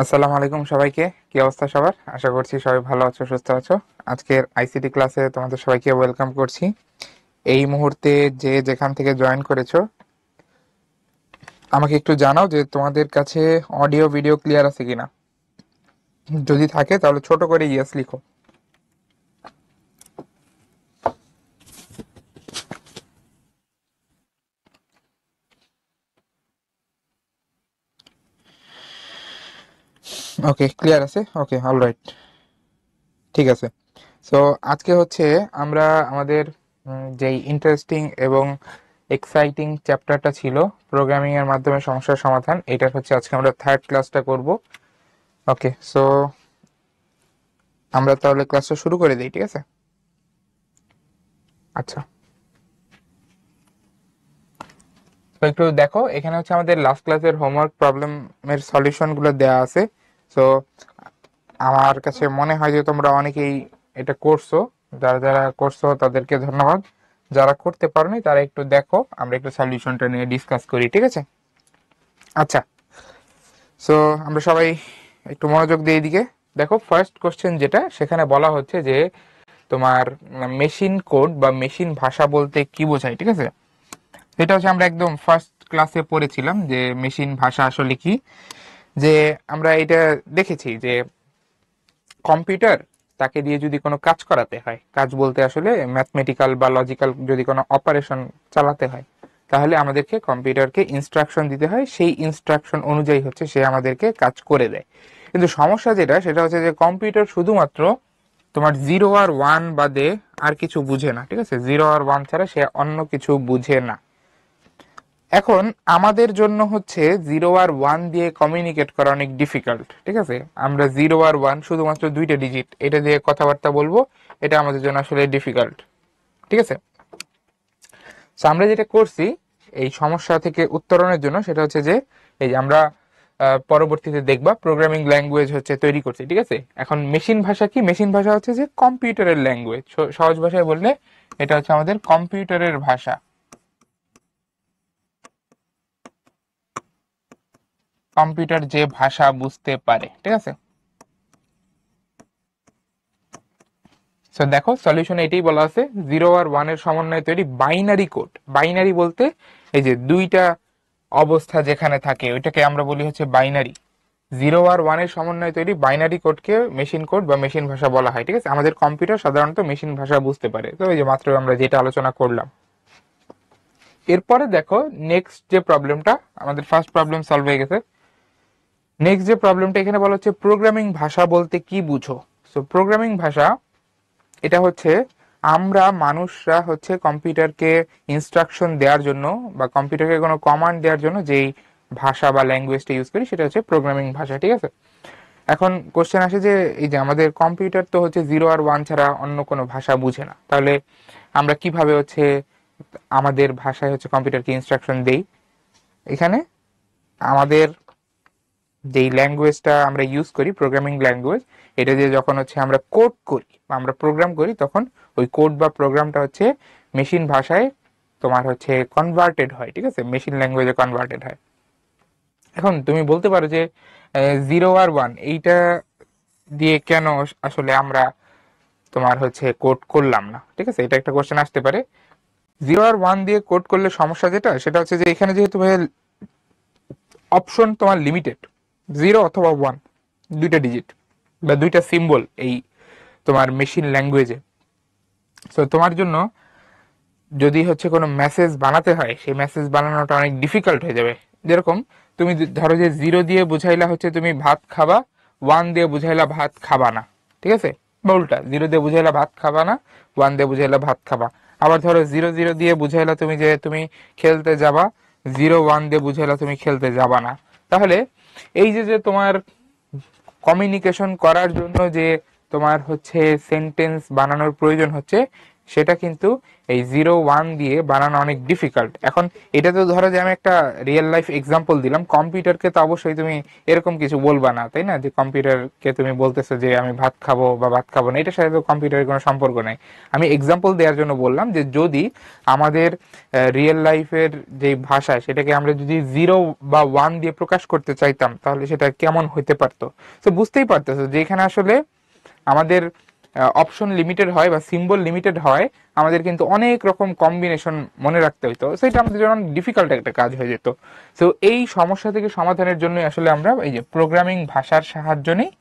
আসসালামু আলাইকুম সবাইকে। কি অবস্থা সবার? আশা করছি সবাই ভালো আছো, সুস্থ আছো। আজকের আইসিটি ক্লাসে তোমাদের সবাইকে ওয়েলকাম করছি। এই মুহূর্তে যে যেখান থেকে জয়েন করেছো, আমাকে একটু জানাও যে তোমাদের কাছে অডিও ভিডিও ক্লিয়ার আছে কিনা। যদি থাকে তাহলে ছোট করে ইয়েস লিখো। ওকে, ক্লিয়ার আছে। ওকে, অলরাইট, ঠিক আছে। সো আজকে হচ্ছে আমরা আমাদের যেই ইন্টারেস্টিং এবং এক্সাইটিং চ্যাপ্টারটা ছিল প্রোগ্রামিং এর মাধ্যমে সমস্যার সমাধান, এটার হচ্ছে আজকে আমরা থার্ড ক্লাসটা করব। ওকে, সো আমরা তাহলে ক্লাসটা শুরু করে দিই, ঠিক আছে? আচ্ছা, তো একটু দেখো, এখানে হচ্ছে আমাদের লাস্ট ক্লাসের হোমওয়ার্ক প্রবলেমের সলিউশন গুলো দেওয়া আছে। সো আমার কাছে মনে হয় যে তোমরা অনেকেই এটা করছো। যারা যারা করছো তাদেরকে ধন্যবাদ। যারা করতে পারোনি তারা একটু দেখো, আমরা একটু সলিউশনটা নিয়ে ডিসকাস করি, ঠিক আছে? আচ্ছা, সো আমরা সবাই একটু মনোযোগ দিয়ে এদিকে দেখো। ফার্স্ট কোশ্চেন যেটা, সেখানে বলা হচ্ছে যে তোমার মেশিন কোড বা মেশিন ভাষা বলতে কি বোঝায়, ঠিক আছে? এটা হচ্ছে আমরা একদম ফার্স্ট ক্লাসে পড়েছিলাম যে মেশিন ভাষা আসলে কি। যে আমরা এটা দেখেছি যে কম্পিউটার, তাকে দিয়ে যদি কোনো কাজ করাতে হয়, কাজ বলতে আসলে ম্যাথমেটিক্যাল বা লজিক্যাল যদি কোনো অপারেশন চালাতে হয়, তাহলে আমাদেরকে কম্পিউটারকে ইনস্ট্রাকশন দিতে হয়। সেই ইনস্ট্রাকশন অনুযায়ী হচ্ছে সে আমাদেরকে কাজ করে দেয়। কিন্তু সমস্যা যেটা, সেটা হচ্ছে যে কম্পিউটার শুধুমাত্র তোমার জিরো আর ওয়ান বাদে আর কিছু বুঝে না, ঠিক আছে? জিরো আর ওয়ান ছাড়া সে অন্য কিছু বুঝে না। এখন আমাদের জন্য হচ্ছে জিরো আর ওয়ান দিয়ে কমিউনিকেট করা অনেক ডিফিকাল্ট, ঠিক আছে? আমরা জিরো আর ওয়ান শুধুমাত্র দুইটা ডিজিট, এটা দিয়ে কথাবার্তা বলবো, এটা আমাদের জন্য আসলে ডিফিকাল্ট, ঠিক আছে? তো আমরা যেটা করছি এই সমস্যা থেকে উত্তরণের জন্য, সেটা হচ্ছে যে এই যে আমরা পরবর্তীতে দেখবা প্রোগ্রামিং ল্যাঙ্গুয়েজ হচ্ছে তৈরি করছি, ঠিক আছে? এখন মেশিন ভাষা কি? মেশিন ভাষা হচ্ছে যে কম্পিউটারের ল্যাঙ্গুয়েজ। সহজ ভাষায় বললে এটা হচ্ছে আমাদের কম্পিউটারের ভাষা। কম্পিউটার যে ভাষা বুঝতে পারে, ঠিক আছে? সো দেখো, সলিউশন এটাই বলা আছে, জিরো আর ওয়ান এর সমন্বয়ে তৈরি বাইনারি কোড। বাইনারি বলতে এই যে দুইটা অবস্থা যেখানে থাকে, ওইটাকে আমরা বলি হচ্ছে বাইনারি। জিরো আর ওয়ান এর সমন্বয়ে তৈরি বাইনারি কোডকে মেশিন কোড বা মেশিন ভাষা বলা হয়, ঠিক আছে? আমাদের কম্পিউটার সাধারণত মেশিন ভাষা বুঝতে পারে। তো এই যে মাত্র আমরা যেটা আলোচনা করলাম, এরপরে দেখো নেক্সট যে প্রবলেমটা, আমাদের ফার্স্ট প্রবলেম সলভ হয়ে গেছে। নেক্সট যে প্রবলেমটা এখানে বলা হচ্ছে প্রোগ্রামিং ভাষা বলতে কি বুঝো। সো প্রোগ্রামিং ভাষা এটা হচ্ছে আমরা মানুষরা হচ্ছে কম্পিউটারকে ইনস্ট্রাকশন দেওয়ার জন্য বা কম্পিউটারকে কোনো কমান্ড দেওয়ার জন্য যেই ভাষা বা ল্যাঙ্গুয়েজটা ইউজ করি, সেটা হচ্ছে প্রোগ্রামিং ভাষা, ঠিক আছে? এখন কোশ্চেন আসে যে এই যে আমাদের কম্পিউটার তো হচ্ছে জিরো আর ওয়ান ছাড়া অন্য কোনো ভাষা বুঝে না, তাহলে আমরা কিভাবে হচ্ছে আমাদের ভাষায় হচ্ছে কম্পিউটারকে ইনস্ট্রাকশন দেই? এখানে আমাদের যেই ল্যাঙ্গুয়েজটা আমরা ইউজ করি, প্রোগ্রামিং ল্যাঙ্গুয়েজ, এটা দিয়ে যখন হচ্ছে আমরা কোড করি বা আমরা প্রোগ্রাম করি, তখন ওই কোড বা প্রোগ্রামটা হচ্ছে মেশিন ভাষায় তোমার হচ্ছে কনভার্টেড হয়, ঠিক আছে? মেশিন ল্যাঙ্গুয়েজে কনভার্টেড হয়। এখন তুমি বলতে পারো যে জিরো আর ওয়ান এইটা দিয়ে কেন আসলে আমরা তোমার হচ্ছে কোড করলাম না, ঠিক আছে? এটা একটা কোশ্চেন আসতে পারে। জিরো আর ওয়ান দিয়ে কোড করলে সমস্যা যেটা, সেটা হচ্ছে যে এখানে যেহেতু অপশন তোমার লিমিটেড, জিরো অথবা ওয়ান, দুইটা ডিজিট বা দুইটা সিম্বল এই তোমার মেশিন ল্যাঙ্গুয়েজে। সো তোমার জন্য যদি হচ্ছে কোনো মেসেজ বানাতে হয়, সেই মেসেজ বানানোটা অনেক ডিফিকাল্ট হয়ে যাবে। যেরকম তুমি ধরো যে জিরো দিয়ে বুঝাইলা হচ্ছে তুমি ভাত খাবা, ওয়ান দিয়ে বুঝাইলা ভাত খাবা না, ঠিক আছে? বা উল্টা, জিরো দিয়ে বুঝাইলা ভাত খাবা না, ওয়ান দিয়ে বুঝাইলা ভাত খাবা। আবার ধরো জিরো জিরো দিয়ে বুঝাইলা তুমি যে তুমি খেলতে যাবা, জিরো ওয়ান দিয়ে বুঝাইলা তুমি খেলতে যাবা না। তাহলে এই যে যে তোমার কমিউনিকেশন করার জন্য যে তোমার হচ্ছে সেন্টেন্স বানানোর প্রয়োজন হচ্ছে, সেটা কিন্তু এই 0 1 দিয়ে বানানো অনেক ডিফিকাল্ট। এখন এটা তো ধরো যে আমি একটা রিয়েল লাইফ এক্সাম্পল দিলাম, কম্পিউটারকে তো অবশ্যই তুমি এরকম কিছু বলবা না, তাই না, যে কম্পিউটারকে তুমি বলতেছো যে আমি ভাত খাবো বা ভাত খাবো না, এটার সাথে তো কম্পিউটারের কোনো সম্পর্ক নাই। আমি এক্সাম্পল দেওয়ার জন্য বললাম যে যদি আমাদের রিয়েল লাইফের যে ভাষা সেটাকে আমরা যদি 0 বা 1 দিয়ে প্রকাশ করতে চাইতাম তাহলে সেটা কেমন হইতে পারতো। তো বুঝতেই পারতেছো যে এখানে আসলে আমাদের অপশন লিমিটেড হয় বা সিম্বল লিমিটেড হয়, আমাদের কিন্তু অনেক রকম কম্বিনেশন মনে রাখতে হইতো, সেটা আমাদের জন্য ডিফিকাল্ট একটা কাজ হয়ে যেত। তো এই সমস্যা থেকে সমাধানের জন্য আসলে আমরা এই যে প্রোগ্রামিং ভাষার সাহায্য নিই।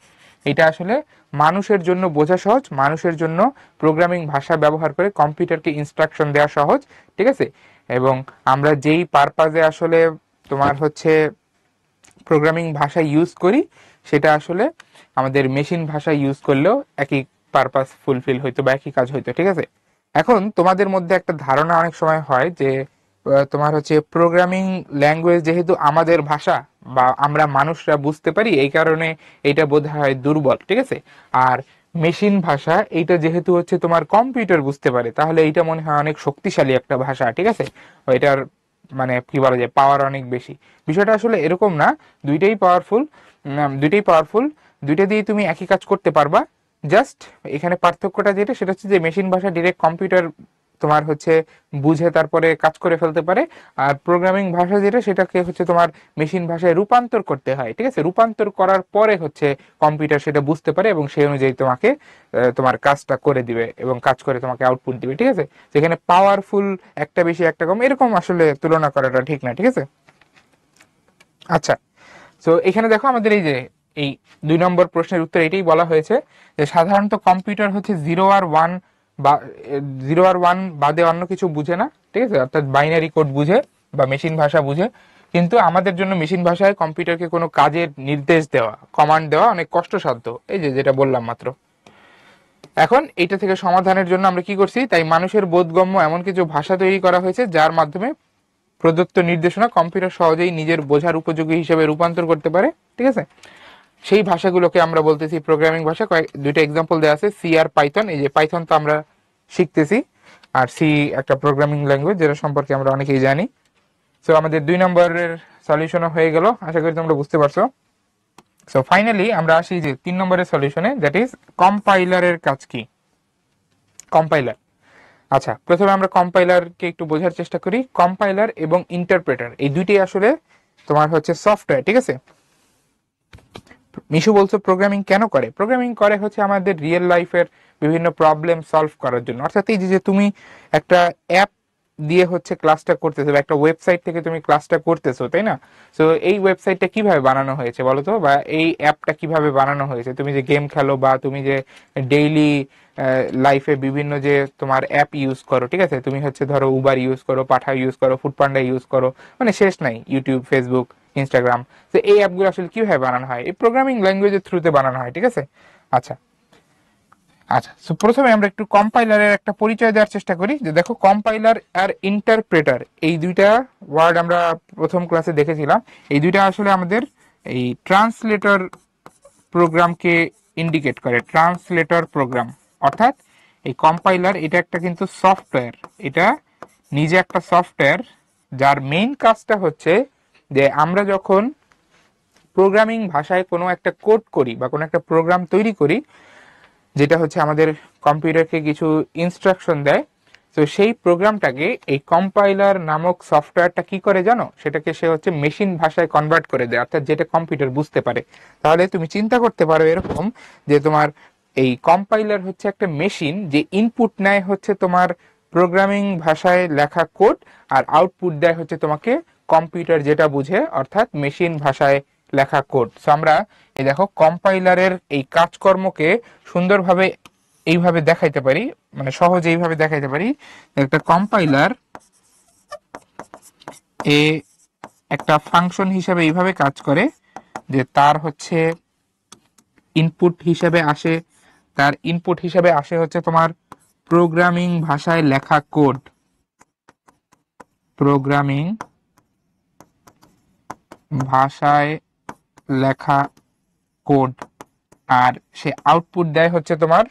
এটা আসলে মানুষের জন্য বোঝা সহজ, মানুষের জন্য প্রোগ্রামিং ভাষা ব্যবহার করে কম্পিউটারকে ইনস্ট্রাকশন দেওয়া সহজ, ঠিক আছে। এবং আমরা যেই পারপাজে আসলে তোমার হচ্ছে প্রোগ্রামিং ভাষা ইউজ করি সেটা আসলে আমাদের মেশিন ভাষা ইউজ করলেও একই পারপাস ফুলফিল হইতো বা একই কাজ হইতো, ঠিক আছে। এখন তোমাদের মধ্যে একটা ধারণা অনেক সময় হয় যে তোমার হচ্ছে প্রোগ্রামিং ল্যাঙ্গুয়েজ যেহেতু আমাদের ভাষা বা আমরা মানুষরা বুঝতে পারি এই কারণে এটা বোধ হয় দুর্বল, ঠিক আছে। আর মেশিন ভাষা এইটা যেহেতু হচ্ছে তোমার কম্পিউটার বুঝতে পারে তাহলে এইটা মনে হয় অনেক শক্তিশালী একটা ভাষা, ঠিক আছে। এটার মানে কি বলা যায়, পাওয়ার অনেক বেশি। বিষয়টা আসলে এরকম না, দুইটাই পাওয়ারফুল, দুইটাই পাওয়ারফুল, দুইটা দিয়ে তুমি একই কাজ করতে পারবা। জাস্ট এখানে পার্থক্যটা যেটা সেটা হচ্ছে যে মেশিন ভাষা ডিরেক্ট কম্পিউটার তোমার হচ্ছে বুঝে তারপরে কাজ করে ফেলতে পারে, আর প্রোগ্রামিং ভাষা যেটা সেটাকে হচ্ছে তোমার মেশিন ভাষায় রূপান্তর করতে হয়, ঠিক আছে। রূপান্তর করার পরে হচ্ছে কম্পিউটার সেটা বুঝতে পারে এবং সেই অনুযায়ী তোমাকে তোমার কাজটা করে দিবে এবং কাজ করে তোমাকে আউটপুট দিবে, ঠিক আছে। যেখানে পাওয়ারফুল একটা বেশি একটা কম এরকম আসলে তুলনা করাটা ঠিক না, ঠিক আছে। আচ্ছা, তো এখানে দেখো আমাদের এই যে এই 2 নম্বর প্রশ্নের উত্তর এটাই বলা হয়েছে যে সাধারণত কম্পিউটার হচ্ছে 0 আর 1 বা 0 আর 1 বাদে অন্য কিছু বুঝে না, ঠিক আছে, অর্থাৎ বাইনারি কোড বুঝে বা মেশিন ভাষা বুঝে। কিন্তু আমাদের জন্য মেশিন ভাষায় কম্পিউটারকে কোনো কাজের নির্দেশ দেওয়া, কমান্ড দেওয়া অনেক কষ্টসাধ্য, এই যে যেটা বললাম মাত্র। এখন এটা থেকে সমাধানের জন্য আমরা কি করছি, তাই মানুষের বোধগম্য এমন কিছু ভাষা তৈরি করা হয়েছে যার মাধ্যমে প্রদত্ত নির্দেশনা কম্পিউটার সহজেই নিজের বোঝার উপযোগী হিসেবে রূপান্তর করতে পারে, ঠিক আছে। সেই ভাষাগুলোকে আমরা বলতেছি প্রোগ্রামিং ভাষা। দুইটা এক্সাম্পল দেওয়া আছে, সি আর পাইথন। এই যে পাইথন তো আমরা শিখতেছি, আর সি একটা প্রোগ্রামিং ল্যাঙ্গুয়েজ যেটা সম্পর্কে আমরা অনেকেই জানি। সো আমাদের 2 নম্বরের সলিউশনও হয়ে গেল, আশা করি তোমরা বুঝতে পারছো। সো ফাইনালি আমরা আসি যে 3 নম্বরের সলিউশনে, দ্যাট ইজ কম্পাইলারের কাজ কি। কম্পাইলার, আচ্ছা প্রথমে আমরা কম্পাইলারকে একটু বোঝার চেষ্টা করি। কম্পাইলার এবং ইন্টারপ্রেটার এই দুইটাই আসলে তোমার হচ্ছে সফটওয়্যার, ঠিক আছে। মিশু বলছো প্রোগ্রামিং কেন করে? প্রোগ্রামিং করে হচ্ছে আমাদের রিয়েল লাইফের বিভিন্ন প্রবলেম সলভ করার জন্য। অর্থাৎ এই যে তুমি একটা অ্যাপ দিয়ে হচ্ছে ক্লাসটা করতেছো বা একটা ওয়েবসাইট থেকে তুমি ক্লাসটা করতেছো, তাই না। সো এই ওয়েবসাইটটা কিভাবে বানানো হয়েছে বলো তো, বা এই অ্যাপটা কিভাবে বানানো হয়েছে? তুমি যে গেম খেলো বা তুমি যে ডেইলি লাইফে বিভিন্ন যে তোমার অ্যাপ ইউজ করো, ঠিক আছে, তুমি হচ্ছে ধরো উবার ইউজ করো, পাঠা ইউজ করো, ফুডপান্ডা ইউজ করো, মানে শেষ নাই, ইউটিউব, ফেসবুক, ইনস্টাগ্রাম। তো এই অ্যাপগুলো আসলে কিভাবে বানানো হয়? এই প্রোগ্রামিং ল্যাঙ্গুয়েজের থ্রুতে বানানো হয়, ঠিক আছে। আচ্ছা আচ্ছা, সো প্রথমে আমরা একটু কম্পাইলারের একটা পরিচয় দেওয়ার চেষ্টা করি। যে দেখো কম্পাইলার আর ইন্টারপ্রেটার এই দুইটা ওয়ার্ড আমরা প্রথম ক্লাসে দেখেছিলাম। এই দুইটা আসলে আমাদের এই ট্রান্সলেটর প্রোগ্রামকে ইন্ডিকেট করে। ট্রান্সলেটর প্রোগ্রাম অর্থাৎ এই কম্পাইলার এটা একটা কিন্তু সফটওয়্যার, এটা নিজে একটা সফটওয়্যার যার মেইন কাজটা হচ্ছে যে আমরা যখন প্রোগ্রামিং ভাষায় কোনো একটা কোড করি বা কোনো একটা প্রোগ্রাম তৈরি করি যেটা হচ্ছে আমাদের কম্পিউটারকে কিছু ইনস্ট্রাকশন দেয়, তো সেই প্রোগ্রামটাকে এই কম্পাইলার নামক সফটওয়্যারটা কি করে জানো, সেটাকে সে হচ্ছে মেশিন ভাষায় কনভার্ট করে দেয়, অর্থাৎ যেটা কম্পিউটার বুঝতে পারে। তাহলে তুমি চিন্তা করতে পারো এরকম যে তোমার এই কম্পাইলার হচ্ছে একটা মেশিন যে ইনপুট নেয় হচ্ছে তোমার প্রোগ্রামিং ভাষায় লেখা কোড, আর আউটপুট দেয় হচ্ছে তোমাকে কম্পিউটার যেটা বুঝে অর্থাৎ মেশিন ভাষায় লেখা কোড। সো আমরা এই দেখো কম্পাইলারের এই কাজকর্মকে সুন্দরভাবে এইভাবে দেখাইতে পারি, মানে সহজে এইভাবে দেখাইতে পারি। একটা কম্পাইলার এ একটা ফাংশন হিসেবে এইভাবে কাজ করে যে তার হচ্ছে ইনপুট হিসেবে আসে, তার ইনপুট হিসেবে আসে হচ্ছে তোমার প্রোগ্রামিং ভাষায় লেখা কোড, প্রোগ্রামিং ভাষায় লেখা কোড, আর সে আউটপুট দেয় হচ্ছে তোমার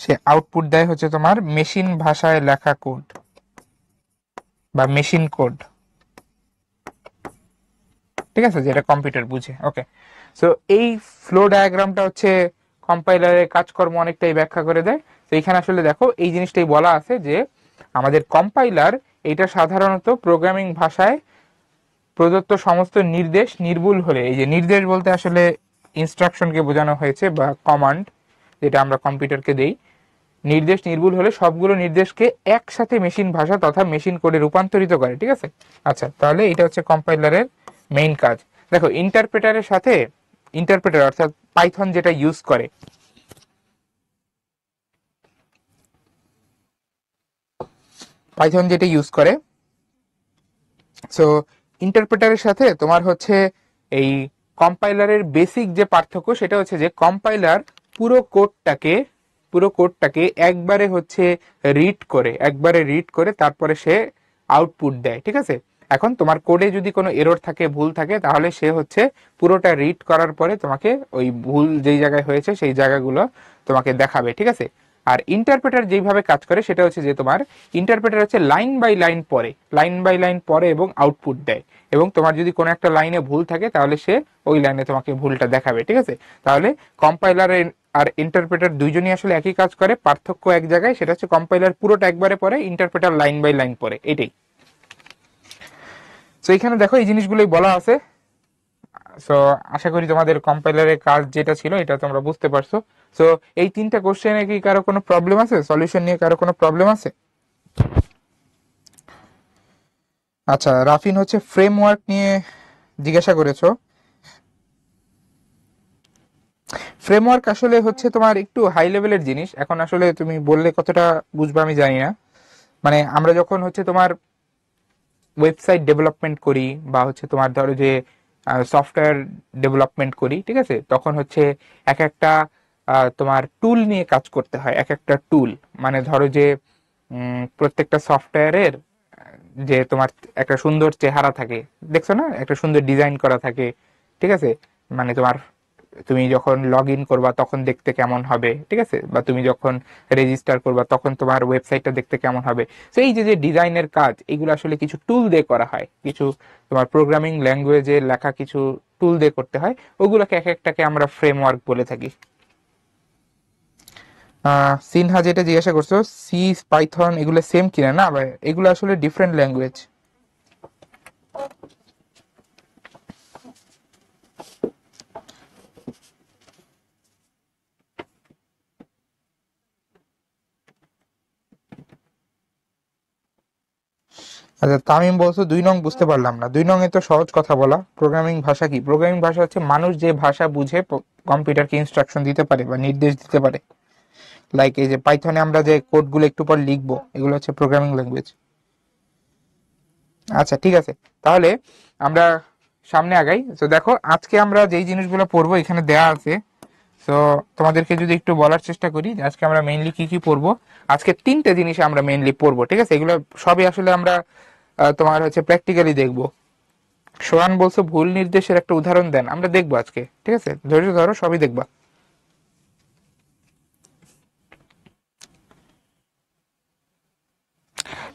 সে আউটপুট দেয় হচ্ছে তোমার মেশিন ভাষায় লেখা কোড বা মেশিন কোড, ঠিক আছে, যেটা কম্পিউটার বুঝে। ওকে, সো এই ফ্লো ডায়াগ্রামটা হচ্ছে কম্পাইলারের কাজকর্ম অনেকটাই ব্যাখ্যা করে দেয়। তো এখানে আসলে দেখো এই জিনিসটাই বলা আছে যে আমাদের কম্পাইলার এটা সাধারণত প্রোগ্রামিং ভাষায় প্রদত্ত সমস্ত নির্দেশ নির্ভুল হলে, এই যে নির্দেশ বলতে আসলে ইনস্ট্রাকশনকে বোঝানো হয়েছে বা কমান্ড যেটা আমরা কম্পিউটারকে দেই, নির্দেশ নির্ভুল হলে সবগুলো নির্দেশকে একসাথে মেশিন ভাষা তথা মেশিন কোডে রূপান্তরিত করে, ঠিক আছে। আচ্ছা, তাহলে এটা হচ্ছে কম্পাইলারের মেইন কাজ। দেখো ইন্টারপ্রেটারের সাথে, ইন্টারপ্রেটার অর্থাৎ পাইথন যেটা ইউজ করে, পাইথন যেটা ইউজ করে, সো ইন্টারপ্রেটারের সাথে তোমার হচ্ছে এই কম্পাইলারের বেসিক যে পার্থক্য সেটা হচ্ছে যে কম্পাইলার পুরো কোডটাকে, পুরো কোডটাকে একবারে হচ্ছে একবারে রিড করে তারপরে সে আউটপুট দেয়, ঠিক আছে। এখন তোমার কোডে যদি কোনো এরর থাকে, ভুল থাকে, তাহলে সে হচ্ছে পুরোটা রিড করার পরে তোমাকে ওই ভুল যেই জায়গায় হয়েছে সেই জায়গাগুলো তোমাকে দেখাবে, ঠিক আছে। আর ইন্টারপ্রেটার যেইভাবে কাজ করে সেটা হচ্ছে যে তোমার ইন্টারপ্রেটার হচ্ছে লাইন বাই লাইন পড়ে, লাইন বাই লাইন পড়ে এবং আউটপুট দেয়, এবং তোমার যদি কোনো একটা লাইনে ভুল থাকে তাহলে সে ওই লাইনে তোমাকে ভুলটা দেখাবে, ঠিক আছে। তাহলে কম্পাইলার আর ইন্টারপ্রেটার দুইজনই আসলে একই কাজ করে, পার্থক্য এক জায়গায়, সেটা হচ্ছে কম্পাইলার পুরোটা একবারে পড়ে, ইন্টারপ্রেটার লাইন বাই লাইন পড়ে, এটাই। তো এখানে দেখো এই জিনিসগুলোই বলা আছে। সো আশা করি তোমাদের কম্পাইলারের কাজ যেটা ছিল এটা তোমরা বুঝতে পারছো। সো এই তিনটা কোশ্চেনে কি কারো কোনো প্রবলেম আছে, সলিউশন নিয়ে কারো কোনো প্রবলেম আছে? আচ্ছা, রাফিন হচ্ছে ফ্রেমওয়ার্ক নিয়ে জিজ্ঞাসা করেছো। ফ্রেমওয়ার্ক আসলে হচ্ছে তোমার একটু হাই লেভেলের জিনিস, এখন আসলে তুমি বললে কতটা বুঝবে আমি জানি না। মানে আমরা যখন হচ্ছে তোমার ওয়েবসাইট ডেভেলপমেন্ট করি বা হচ্ছে তোমার ধরো যে সফটওয়্যার ডেভেলপমেন্ট করি, ঠিক আছে, তখন হচ্ছে এক একটা তোমার টুল নিয়ে কাজ করতে হয়, এক একটা টুল, মানে ধরো যে প্রত্যেকটা সফটওয়্যারের যে তোমার একটা সুন্দর চেহারা থাকে, দেখছো না, একটা সুন্দর ডিজাইন করা থাকে, ঠিক আছে, মানে তোমার তুমি যখন লগ ইন করবা তখন দেখতে কেমন হবে, ঠিক আছে, বা তুমি যখন রেজিস্টার করবা তখন তোমার ওয়েবসাইটটা দেখতে কেমন হবে। তো এই যে যে ডিজাইনের কাজ, এগুলো আসলে কিছু টুল দিয়ে করা হয়, কিছু তোমার প্রোগ্রামিং ল্যাঙ্গুয়েজে লেখা কিছু টুল দিয়ে করতে হয়, ওগুলোকে এক একটাকে আমরা ফ্রেমওয়ার্ক বলে থাকি। সিনহা যেটা জিজ্ঞাসা করছো, সি, পাইথন এগুলো সেম কিনা, না ভাই, এগুলো আসলে ডিফারেন্ট ল্যাঙ্গুয়েজ। আচ্ছা, তামিম বলছো 2 নং বুঝতে পারলাম না। 2 নং এ তো সহজ কথা বলা। প্রোগ্রামিং ভাষা কি? প্রোগ্রামিং ভাষা হচ্ছে মানুষ যে ভাষা বুঝে কম্পিউটারকে ইনস্ট্রাকশন দিতে পারে বা নির্দেশ দিতে পারে। লাইক এই যে পাইথনে আমরা যে কোডগুলো একটু পর লিখবো, এগুলো হচ্ছে প্রোগ্রামিং ল্যাঙ্গুয়েজ। আচ্ছা, ঠিক আছে, তাহলে আমরা সামনে আগাই। তো দেখো আজকে আমরা যেই জিনিসগুলো পড়বো এখানে দেয়া আছে। তো তোমাদেরকে যদি একটু বলার চেষ্টা করি যে আজকে আমরা মেইনলি কি কি পড়বো। আজকে 3টে জিনিস আমরা মেইনলি পড়বো, ঠিক আছে। এগুলো সবই আসলে আমরা তোমার হচ্ছে প্র্যাকটিক্যালি দেখবো। সোহান বলছো ভুল নির্দেশের একটা উদাহরণ দেন, আমরা দেখবো আজকে, ঠিক আছে, ধৈর্য ধরো, সবই দেখবা।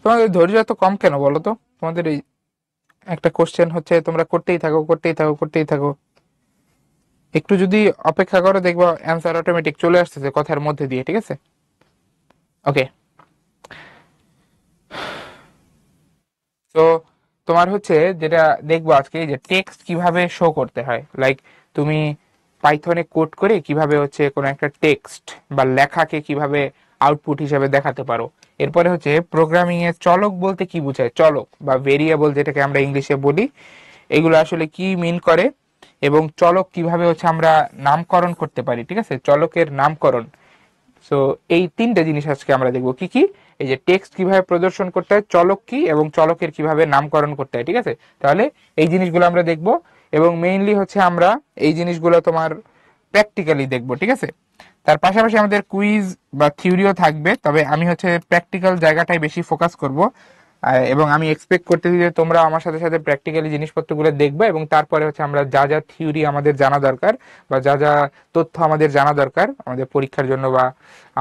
তোমাদের ধৈর্য এত কম কেন বলো তো? তোমাদের এই একটা কোশ্চেন হচ্ছে তোমরা করতেই থাকো, করতেই থাকো, করতেই থাকো। একটু যদি অপেক্ষা করো দেখবা অ্যান্সার অটোমেটিক চলে আসতেছে কথার মধ্যে দিয়ে, ঠিক আছে। ওকে, তো তোমার হচ্ছে যেটা দেখবো আজকে যে টেক্সট কিভাবে শো করতে হয়, লাইক তুমি পাইথনে কোড করে কিভাবে হচ্ছে কোনো একটা টেক্সট বা লেখাকে কিভাবে আউটপুট হিসেবে দেখাতে পারো। এরপরে হচ্ছে প্রোগ্রামিং এ চলক বলতে কি বোঝায়, চলক বা ভেরিয়েবল যেটাকে আমরা ইংলিশে বলি, এগুলো আসলে কি মিন করে, এবং চলক কিভাবে হচ্ছে আমরা নামকরণ করতে পারি, ঠিক আছে, চলকের নামকরণ। সো এই 3টে জিনিস আজকে আমরা দেখবো কি কি, এই যে টেক্সট কিভাবে প্রদর্শন করতে হয়, চলক কি, এবং চলকের কিভাবে নামকরণ করতে হয়, ঠিক আছে। তাহলে এই জিনিসগুলো আমরা দেখবো, এবং মেইনলি হচ্ছে আমরা এই জিনিসগুলো তোমার প্র্যাকটিক্যালি দেখবো, ঠিক আছে। তার পাশাপাশি আমাদের কুইজ বা থিওরিও থাকবে, তবে আমি হচ্ছে প্র্যাকটিক্যাল জায়গাটাই বেশি ফোকাস করব। এবং আমি এক্সপেক্ট করতেছি যে তোমরা আমার সাথে সাথে প্র্যাকটিক্যালি জিনিসপত্রগুলো দেখবে, এবং তারপরে হচ্ছে আমরা যা যা থিওরি আমাদের জানা দরকার বা যা যা তথ্য আমাদের জানা দরকার আমাদের পরীক্ষার জন্য বা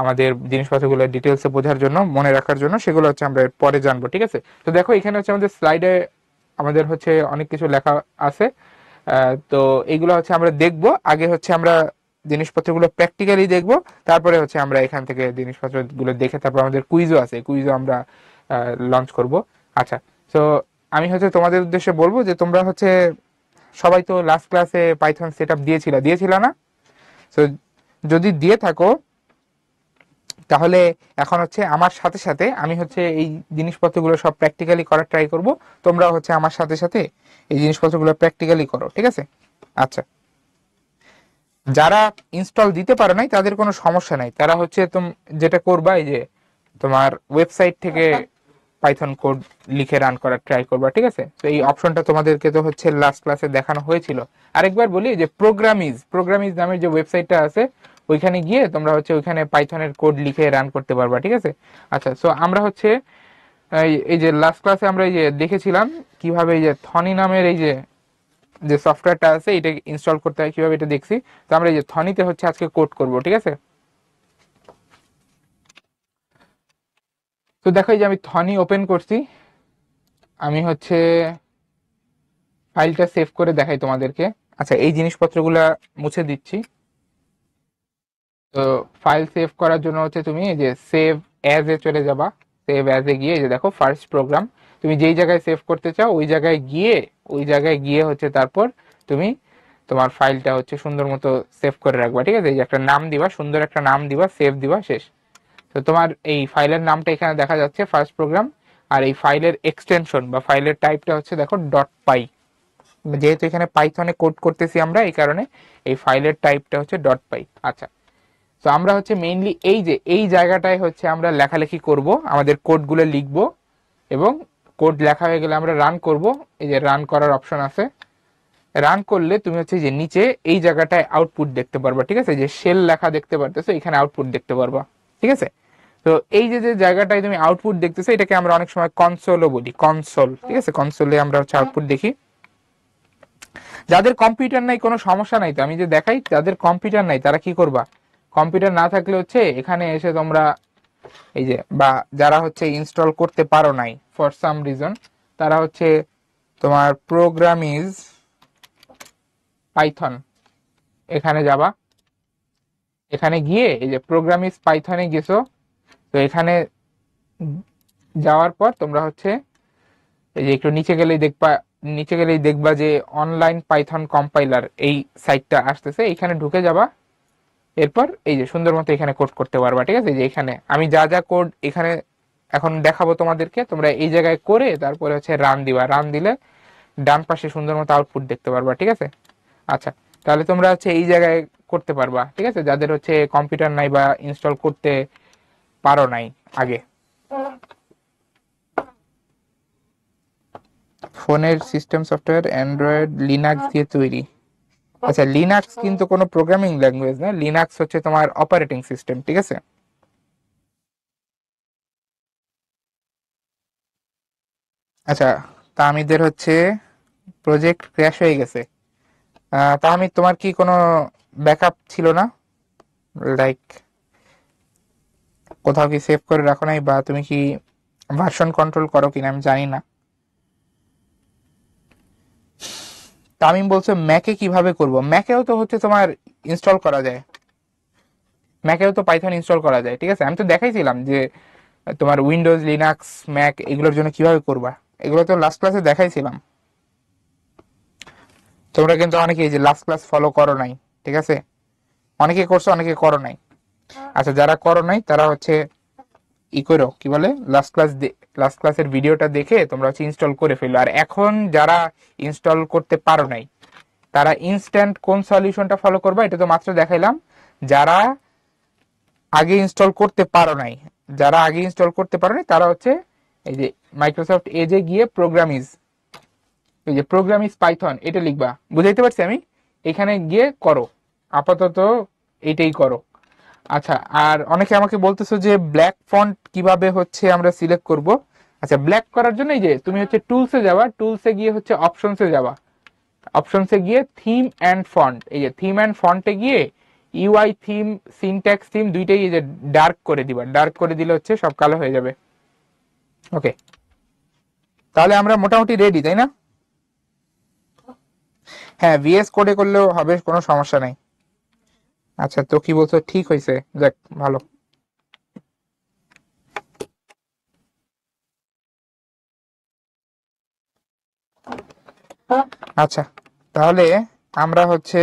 আমাদের জিনিসপত্রগুলো ডিটেলসে বোঝার জন্য, মনে রাখার জন্য, সেগুলো হচ্ছে আমরা পরে জানবো। ঠিক আছে, তো দেখো এখানে হচ্ছে আমাদের স্লাইডে আমাদের হচ্ছে অনেক কিছু লেখা আছে। তো এইগুলো হচ্ছে আমরা দেখবো, আগে হচ্ছে আমরা জিনিসপত্রগুলো প্র্যাকটিক্যালি দেখবো, তারপরে হচ্ছে আমরা এখান থেকে জিনিসপত্রগুলো দেখে তারপর আমাদের কুইজও আছে, কুইজও আমরা লঞ্চ করব। আচ্ছা, তো আমি হচ্ছে তোমাদের উদ্দেশ্যে বলবো যে তোমরা হচ্ছে সবাই তো লাস্ট ক্লাসে পাইথন সেটআপ দিয়েছিলা না? তো যদি দিয়ে থাকো তাহলে এখন হচ্ছে আমার সাথে সাথে আমি হচ্ছে এই জিনিসপত্রগুলো সব প্র্যাকটিক্যালি করার ট্রাই করব, তোমরা হচ্ছে আমার সাথে সাথে এই জিনিসপত্রগুলো প্র্যাকটিক্যালি করো। ঠিক আছে? আচ্ছা, যারা ইনস্টল দিতে পারো নাই তাদের কোনো সমস্যা নাই, তারা হচ্ছে যেটা করবা, এই যে তোমার ওয়েবসাইট থেকে পাইথন কোড লিখে রান করার ট্রাই করবা। ঠিক আছে, তো এই অপশনটা তোমাদেরকে তো হচ্ছে লাস্ট ক্লাসে দেখানো হয়েছিল। আরেকবার বলি যে প্রোগ্রামিজ নামের যে ওয়েবসাইটটা আছে ওইখানে গিয়ে তোমরা হচ্ছে ওইখানে পাইথনের কোড লিখে রান করতে পারবা। ঠিক আছে, আচ্ছা, সো আমরা হচ্ছে এই যে লাস্ট ক্লাসে আমরা এই যে দেখেছিলাম কিভাবে এই যে থনি নামের এই যে যে সফটওয়্যারটা আছে এটা ইনস্টল করতে হয় কিভাবে, এটা দেখছি। তো আমরা এই যে থনিতে হচ্ছে আজকে কোড করব। ঠিক আছে, তো দেখো এই যে আমি থনি ওপেন করছি, আমি হচ্ছে ফাইলটা সেভ করে দেখাই তোমাদেরকে। আচ্ছা, এই জিনিসপত্রগুলা মুছে দিচ্ছি। তো ফাইল সেভ করার জন্য হচ্ছে তুমি এই যে সেভ অ্যাজ এ চলে যাবা। সেভ অ্যাজ এ গিয়ে এই যে দেখো ফার্স্ট প্রোগ্রাম, তুমি যেই জায়গায় সেভ করতে চাও ওই জায়গায় গিয়ে হচ্ছে তারপর তুমি তোমার ফাইলটা হচ্ছে সুন্দর মতো সেভ করে রাখবা। ঠিক আছে, এই যে একটা নাম দিবা, সুন্দর একটা নাম দিবা, সেভ দিবা, শেষ। তো তোমার এই ফাইলের নামটা এখানে দেখা যাচ্ছে ফার্স্ট প্রোগ্রাম, আর এই ফাইলের এক্সটেনশন বা ফাইলের টাইপটা হচ্ছে দেখো ডট পাই। যেহেতু এখানে পাইথনে কোড করতেছি আমরা, এই কারণে এই ফাইলের টাইপটা হচ্ছে ডট পাই। আচ্ছা, তো আমরা হচ্ছে মেইনলি এই যে এই জায়গাটায় হচ্ছে আমরা লেখালেখি করব, আমাদের কোডগুলো লিখব, এবং কোড লেখা হয়ে গেলে আমরা রান করব। এই যে রান করার অপশন আছে, রান করলে তুমি হচ্ছে যে নিচে এই জায়গাটায় আউটপুট দেখতে পারবা। ঠিক আছে, যে শেল লেখা দেখতে পারতেছো, এখানে আউটপুট দেখতে পারবা। ঠিক আছে, তো এই যে যে জায়গাটায় তুমি আউটপুট দেখতেছো এটাকে আমরা অনেক সময় কনসোলও বলি, কনসোল। ঠিক আছে, কনসোলে আমরা হচ্ছে আউটপুট দেখি। যাদের কম্পিউটার নাই কোনো সমস্যা নাই, তো আমি যে দেখাই যাদের কম্পিউটার নাই তারা কি করবা, কম্পিউটার না থাকলে হচ্ছে এখানে এসে তোমরা এই যে, বা যারা হচ্ছে ইনস্টল করতে পারো নাই ফর সাম রিজন, তারা হচ্ছে তোমার প্রোগ্রামিজ পাইথন এখানে যাবা। এখানে গিয়ে এই যে প্রোগ্রামিজ পাইথনে গেছো, তো এখানে যাওয়ার পর তোমরা হচ্ছে এই যে একটু নিচে গেলেই দেখবা যে অনলাইন পাইথন কম্পাইলার এই সাইটটা আসতেছে, এখানে ঢুকে যাবা। এরপর এই যে সুন্দর মতো এখানে কোড করতে পারবা। ঠিক আছে, যে এখানে আমি যা যা কোড এখানে এখন দেখাবো তোমাদেরকে, তোমরা এই জায়গায় করে তারপরে হচ্ছে রান দিবা। রান দিলে ডান পাশে সুন্দর মতো আউটপুট দেখতে পারবা। ঠিক আছে, আচ্ছা, তাহলে তোমরা হচ্ছে এই জায়গায় করতে পারবা। ঠিক আছে, যাদের হচ্ছে কম্পিউটার নাই বা ইনস্টল করতে পারো নাই আগে। ফোনের সিস্টেম সফটওয়্যার অ্যান্ড্রয়েড লিনাক্স দিয়ে তৈরি। আচ্ছা, লিনাক্স কিন্তু কোনো প্রোগ্রামিং ল্যাঙ্গুয়েজ না, লিনাক্স হচ্ছে তোমার অপারেটিং সিস্টেম। ঠিক আছে, আচ্ছা, তাহমিদের হচ্ছে প্রজেক্ট ক্র্যাশ হয়ে গেছে। তাহমিদ, তোমার কি কোনো ব্যাকআপ ছিল না? লাইক কোথাও কি সেভ করে রাখো নাই, বা তুমি কি ভার্সন কন্ট্রোল করো কিনা আমি জানি না। তামিম বলছে ম্যাকে কিভাবে করব, ম্যাকেও তো হচ্ছে তোমার ইনস্টল করা যায়, ম্যাকেও তো পাইথন ইনস্টল করা যায়। ঠিক আছে, আমি তো দেখাইছিলাম যে তোমার উইন্ডোজ, লিনাক্স, ম্যাক এগুলোর জন্য কিভাবে করবা, এগুলো তো লাস্ট ক্লাসে দেখাইছিলাম। তোমরা কিন্তু অনেকে এই যে লাস্ট ক্লাস ফলো করো নাই। ঠিক আছে, অনেকে করছো অনেকে করো নাই। আচ্ছা, যারা করো নাই তারা হচ্ছে ই করো, কি বলে, লাস্ট ক্লাসের ভিডিওটা দেখে তোমরা হচ্ছে ইনস্টল করে ফেলো। আর এখন যারা ইনস্টল করতে পারো নাই তারা ইনস্ট্যান্ট কোন সলিউশনটা ফলো করবা এটা তো মাত্র দেখাইলাম। যারা আগে ইনস্টল করতে পারো নাই, তারা হচ্ছে এই যে মাইক্রোসফট এজে গিয়ে এই যে প্রোগ্রামিজ পাইথন এটা লিখবা। বুঝাইতে পারছি আমি? এখানে গিয়ে করো, আপাতত এইটাই করো। আচ্ছা, আর অনেকে আমাকে বলতেছো যে ব্ল্যাক ফন্ট কিভাবে হচ্ছে আমরা সিলেক্ট করব। আচ্ছা, ব্ল্যাক করার জন্য এই যে তুমি হচ্ছে টুলসে যাবা, টুলসে গিয়ে হচ্ছে অপশনসে যাবা, অপশনসে গিয়ে থিম অ্যান্ড ফন্ট, এই যে থিম অ্যান্ড ফন্টে গিয়ে ইউআই থিম, সিনট্যাক্স থিম দুইটাই এই যে ডার্ক করে দিবা, ডার্ক করে দিলে হচ্ছে সব কালো হয়ে যাবে। ওকে, তাহলে আমরা মোটামুটি রেডি, তাই না? হ্যাঁ, ভিএস কোডে করলেও হবে, কোনো সমস্যা নাই। আচ্ছা, তো কি বলছো, ঠিক হয়েছে, যাক ভালো। আচ্ছা, তাহলে আমরা হচ্ছে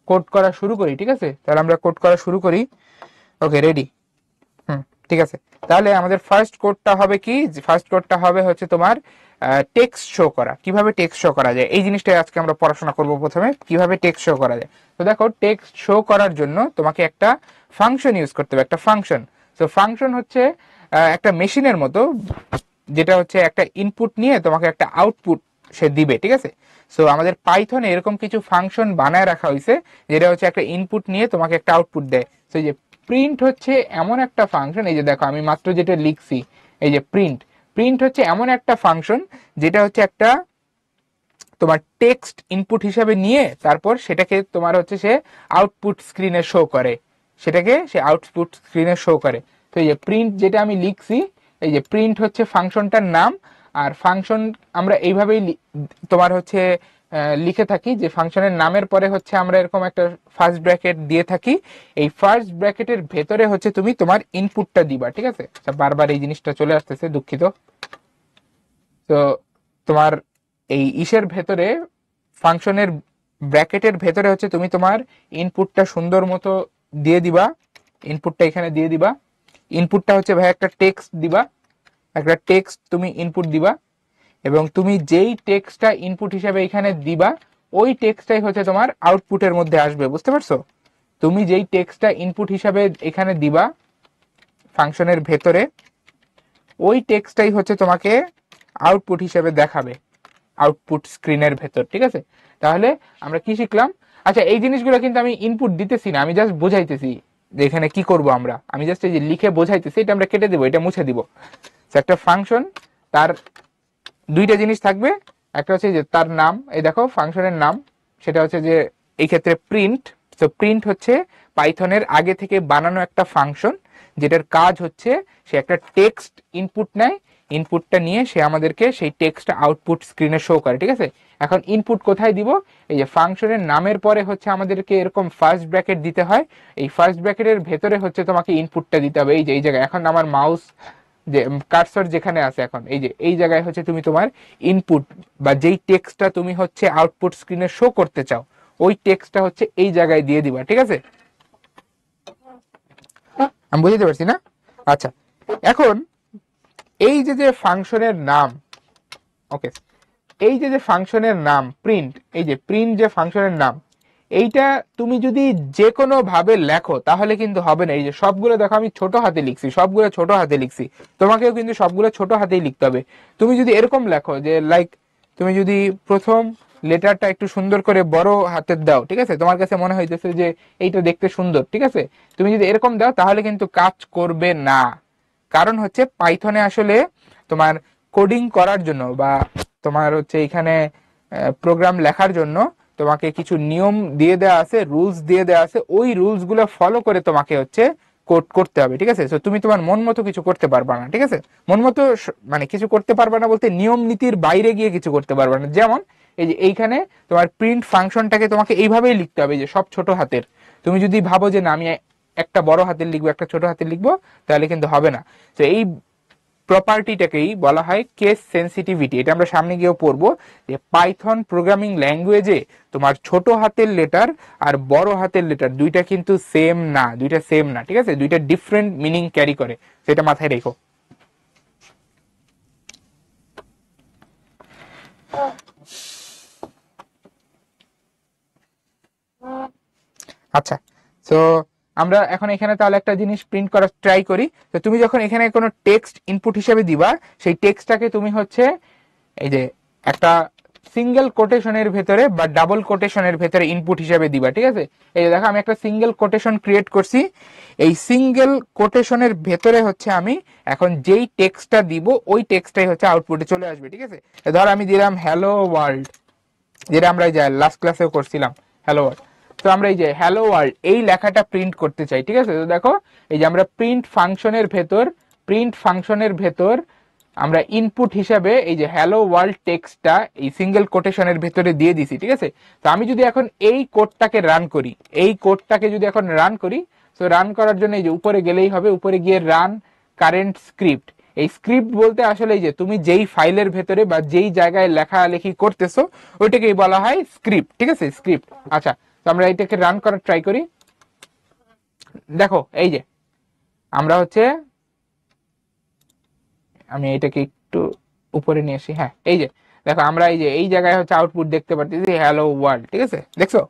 কোড করা শুরু করি, ঠিক আছে? তাহলে আমরা কোড করা শুরু করি। ওকে, রেডি। হুম, ঠিক আছে। তাহলে আমাদের ফার্স্ট কোডটা হবে কি, ফার্স্ট কোডটা হবে হচ্ছে তোমার টেক্সট শো করা। কিভাবে টেক্সট শো করা যায় এই জিনিসটাই আজকে আমরা পড়াশোনা করব। প্রথমে কিভাবে টেক্সট শো করা যায়। তো দেখো, টেক্সট শো করার জন্য তোমাকে একটা ফাংশন ইউজ করতে হবে, একটা ফাংশন। তো ফাংশন হচ্ছে একটা মেশিনের মতো, যেটা হচ্ছে একটা ইনপুট নিয়ে তোমাকে একটা আউটপুট সে দিবে, ঠিক আছে? সো আমাদের পাইথনে এরকম কিছু ফাংশন বানায় রাখা হয়েছে, যেটা হচ্ছে একটা ইনপুট নিয়ে তোমাকে একটা আউটপুট দেয়। তো এই যে প্রিন্ট হচ্ছে এমন একটা ফাংশন, এই যে দেখো আমি মাত্র যেটা লিখছি, এই যে প্রিন্ট, প্রিন্ট হচ্ছে এমন একটা ফাংশন যেটা হচ্ছে একটা তোমার টেক্সট ইনপুট হিসাবে নিয়ে তারপর সেটাকে তোমার হচ্ছে সে আউটপুট স্ক্রিনে শো করে, সেটাকে সে আউটপুট স্ক্রিনে শো করে। তো এই যে প্রিন্ট যেটা আমি লিখছি, এই যে প্রিন্ট হচ্ছে ফাংশনটার নাম। আর ফাংশন আমরা এইভাবেই তোমার হচ্ছে লিখে থাকি, যে ফাংশনের নামের পরে হচ্ছে আমরা এরকম একটা ফার্স্ট ব্র্যাকেট দিয়ে থাকি। এই ফার্স্ট ব্র্যাকেটের ভেতরে হচ্ছে তুমি তোমার ইনপুটটা দিবা, ঠিক আছে? আচ্ছা, বারবার এই জিনিসটা চলে আসতেছে, দুঃখিত। তো তোমার এই ইসের ভেতরে, ফাংশনের ব্র্যাকেটের ভেতরে হচ্ছে তুমি তোমার ইনপুটটা সুন্দর মতো দিয়ে দিবা, ইনপুটটা এখানে দিয়ে দিবা। ইনপুটটা হচ্ছে ভাই একটা টেক্সট দিবা, একটা টেক্সট তুমি ইনপুট দিবা, এবং তুমি যেই টেক্সটটা ইনপুট হিসেবে এখানে দিবা ওই টেক্সটটাই হচ্ছে তোমার আউটপুটের মধ্যে আসবে, বুঝতে পারছো? তুমি যেই টেক্সটটা ইনপুট হিসাবে এখানে দিবা ফাংশনের ভেতরে, ওই টেক্সটটাই হচ্ছে তোমাকে আউটপুট হিসেবে দেখাবে আউটপুট স্ক্রিনের ভেতর, ঠিক আছে? তাহলে আমরা কি শিখলাম? আচ্ছা, এই জিনিসগুলো কিন্তু আমি ইনপুট দিতেছি না, আমি জাস্ট বোঝাইতেছি যে এখানে কি করব আমরা। আমি জাস্ট এই যে লিখে বোঝাইতেছি, এটা আমরা কেটে দেবো, এটা মুছে দিব। একটা ফাংশন, তার দুইটা জিনিস থাকবে, একটা হচ্ছে যে তার নাম, এই দেখো ফাংশনের নাম, সেটা হচ্ছে যে এই ক্ষেত্রে প্রিন্ট। তো প্রিন্ট হচ্ছে পাইথনের আগে থেকে বানানো একটা ফাংশন, যেটার কাজ হচ্ছে সে একটা টেক্সট ইনপুট নেয়, ইনপুটটা নিয়ে সে আমাদেরকে সেই টেক্সটটা আউটপুট স্ক্রিনে শো করে, ঠিক আছে? এখন ইনপুট কোথায় দিব? এই যে ফাংশনের নামের পরে হচ্ছে আমাদেরকে এরকম ফার্স্ট ব্র্যাকেট দিতে হয়, এই ফার্স্ট ব্র্যাকেটের ভেতরে হচ্ছে তোমাকে ইনপুটটা দিতে হবে। এই যে এই জায়গায় এখন আমার মাউস যে কার্সর যেখানে আছে, এখন এই যে এই জায়গায় হচ্ছে তুমি তোমার ইনপুট বা যেই টেক্সটটা তুমি হচ্ছে আউটপুট স্ক্রিনে শো করতে চাও ওই টেক্সটটা হচ্ছে এই জায়গায় দিয়ে দিবা, ঠিক আছে? আমি বুঝতে পারছি না? আচ্ছা, এখন এই যে যে ফাংশনের নাম, ওকে, এই যে যে ফাংশনের নাম প্রিন্ট, এই যে প্রিন্ট যে ফাংশনের নাম, এইটা তুমি যদি যে কোনো ভাবে লেখো তাহলে কিন্তু হবে না। এই যে সবগুলো দেখো আমি ছোট হাতে লিখছি, সবগুলো ছোট হাতে লিখছি, তোমাকেও কিন্তু সবগুলো ছোট হাতেই লিখতে হবে। তুমি যদি এরকম লেখো যে লাইক, তুমি যদি প্রথম লেটারটা একটু সুন্দর করে বড় হাতের দাও, ঠিক আছে, তোমার কাছে মনে হইতেছে যে এইটা দেখতে সুন্দর, ঠিক আছে, তুমি যদি এরকম দাও তাহলে কিন্তু কাজ করবে না। কারণ হচ্ছে পাইথনে আসলে তোমার কোডিং করার জন্য বা তোমার হচ্ছে এখানে প্রোগ্রাম লেখার জন্য তোমাকে কিছু নিয়ম দিয়ে দেওয়া আছে, রুলস দিয়ে দেওয়া আছে, ওই রুলস গুলো ফলো করে তোমাকে হচ্ছে কোড করতে হবে, ঠিক আছে? তো তুমি তোমার মন মতো কিছু করতে পারবা না, ঠিক আছে? মন মতো মানে কিছু করতে পারবা না বলতে নিয়ম নীতির বাইরে গিয়ে কিছু করতে পারবা না। যেমন এই যে এইখানে তোমার প্রিন্ট ফাংশনটাকে তোমাকে এইভাবেই লিখতে হবে, যে সব ছোট হাতের। তুমি যদি ভাবো যে না আমি একটা বড় হাতের লিখবো একটা ছোট হাতের লিখবো, তাহলে কিন্তু হবে না। তো এই প্রপার্টিটাকেই বলা হয় কেস সেন্সিটিভিটি। এটা আমরা সামনে গিয়েও পড়বো, যে পাইথন প্রোগ্রামিং ল্যাঙ্গুয়েজে তোমার ছোট হাতের লেটার আর বড় হাতের লেটার দুইটা কিন্তু সেম না, দুইটা সেম না, ঠিক আছে? দুইটা ডিফারেন্ট মিনিং ক্যারি করে, সেটা মাথায় রেখো। আচ্ছা, তো আমরা এখন এখানে তাহলে একটা জিনিস প্রিন্ট করার ট্রাই করি। তো তুমি যখন এখানে কোনো টেক্সট ইনপুট হিসেবে দিবা, সেই টেক্সটটাকে তুমি হচ্ছে এই যে একটা সিঙ্গেল কোটেশনের ভেতরে বা ডাবল কোটেশনের ভেতরে ইনপুট হিসেবে দিবা, ঠিক আছে। এই দেখো আমি একটা সিঙ্গেল কোটেশন ক্রিয়েট করছি, এই সিঙ্গেল কোটেশনের ভেতরে হচ্ছে আমি এখন যেই টেক্সটটা দিব ওই টেক্সটটাই হচ্ছে আউটপুটে চলে আসবে, ঠিক আছে। ধর আমি দিলাম হ্যালো ওয়ার্ল্ড, যেটা আমরা এই যে লাস্ট ক্লাসেও করছিলাম হ্যালো ওয়ার্ল্ড। তো আমরা এই যে হ্যালো ওয়ার্ল্ড এই লেখাটা প্রিন্ট করতে চাই, ঠিক আছে। তো দেখো এই যে আমরা প্রিন্ট ফাংশনের ভেতর আমরা ইনপুট হিসাবে এই যে হ্যালো ওয়ার্ল্ড টেক্সটটা এই সিঙ্গেল কোটেশনের ভেতরে দিয়ে দিছি, ঠিক আছে। তো আমি যদি এখন এই কোডটাকে রান করি, তো রান করার জন্য এই যে উপরে গেলেই হবে, উপরে গিয়ে রান কারেন্ট স্ক্রিপ্ট। এই স্ক্রিপ্ট বলতে আসলে এই যে তুমি যেই ফাইলের ভেতরে বা যেই জায়গায় লেখালেখি করতেছো ওইটাকেই বলা হয় স্ক্রিপ্ট, ঠিক আছে, স্ক্রিপ্ট। আচ্ছা, তো আমরা এটাকে রান করার ট্রাই করি। দেখো এই যে আমরা হচ্ছে, আমি এটাকে একটু উপরে নিয়ে আসি, হ্যাঁ এই যে দেখো আমরা এই যে এই জায়গায় হচ্ছে আউটপুট দেখতে পাচ্ছি হ্যালো ওয়ার্ল্ড, ঠিক আছে, দেখছো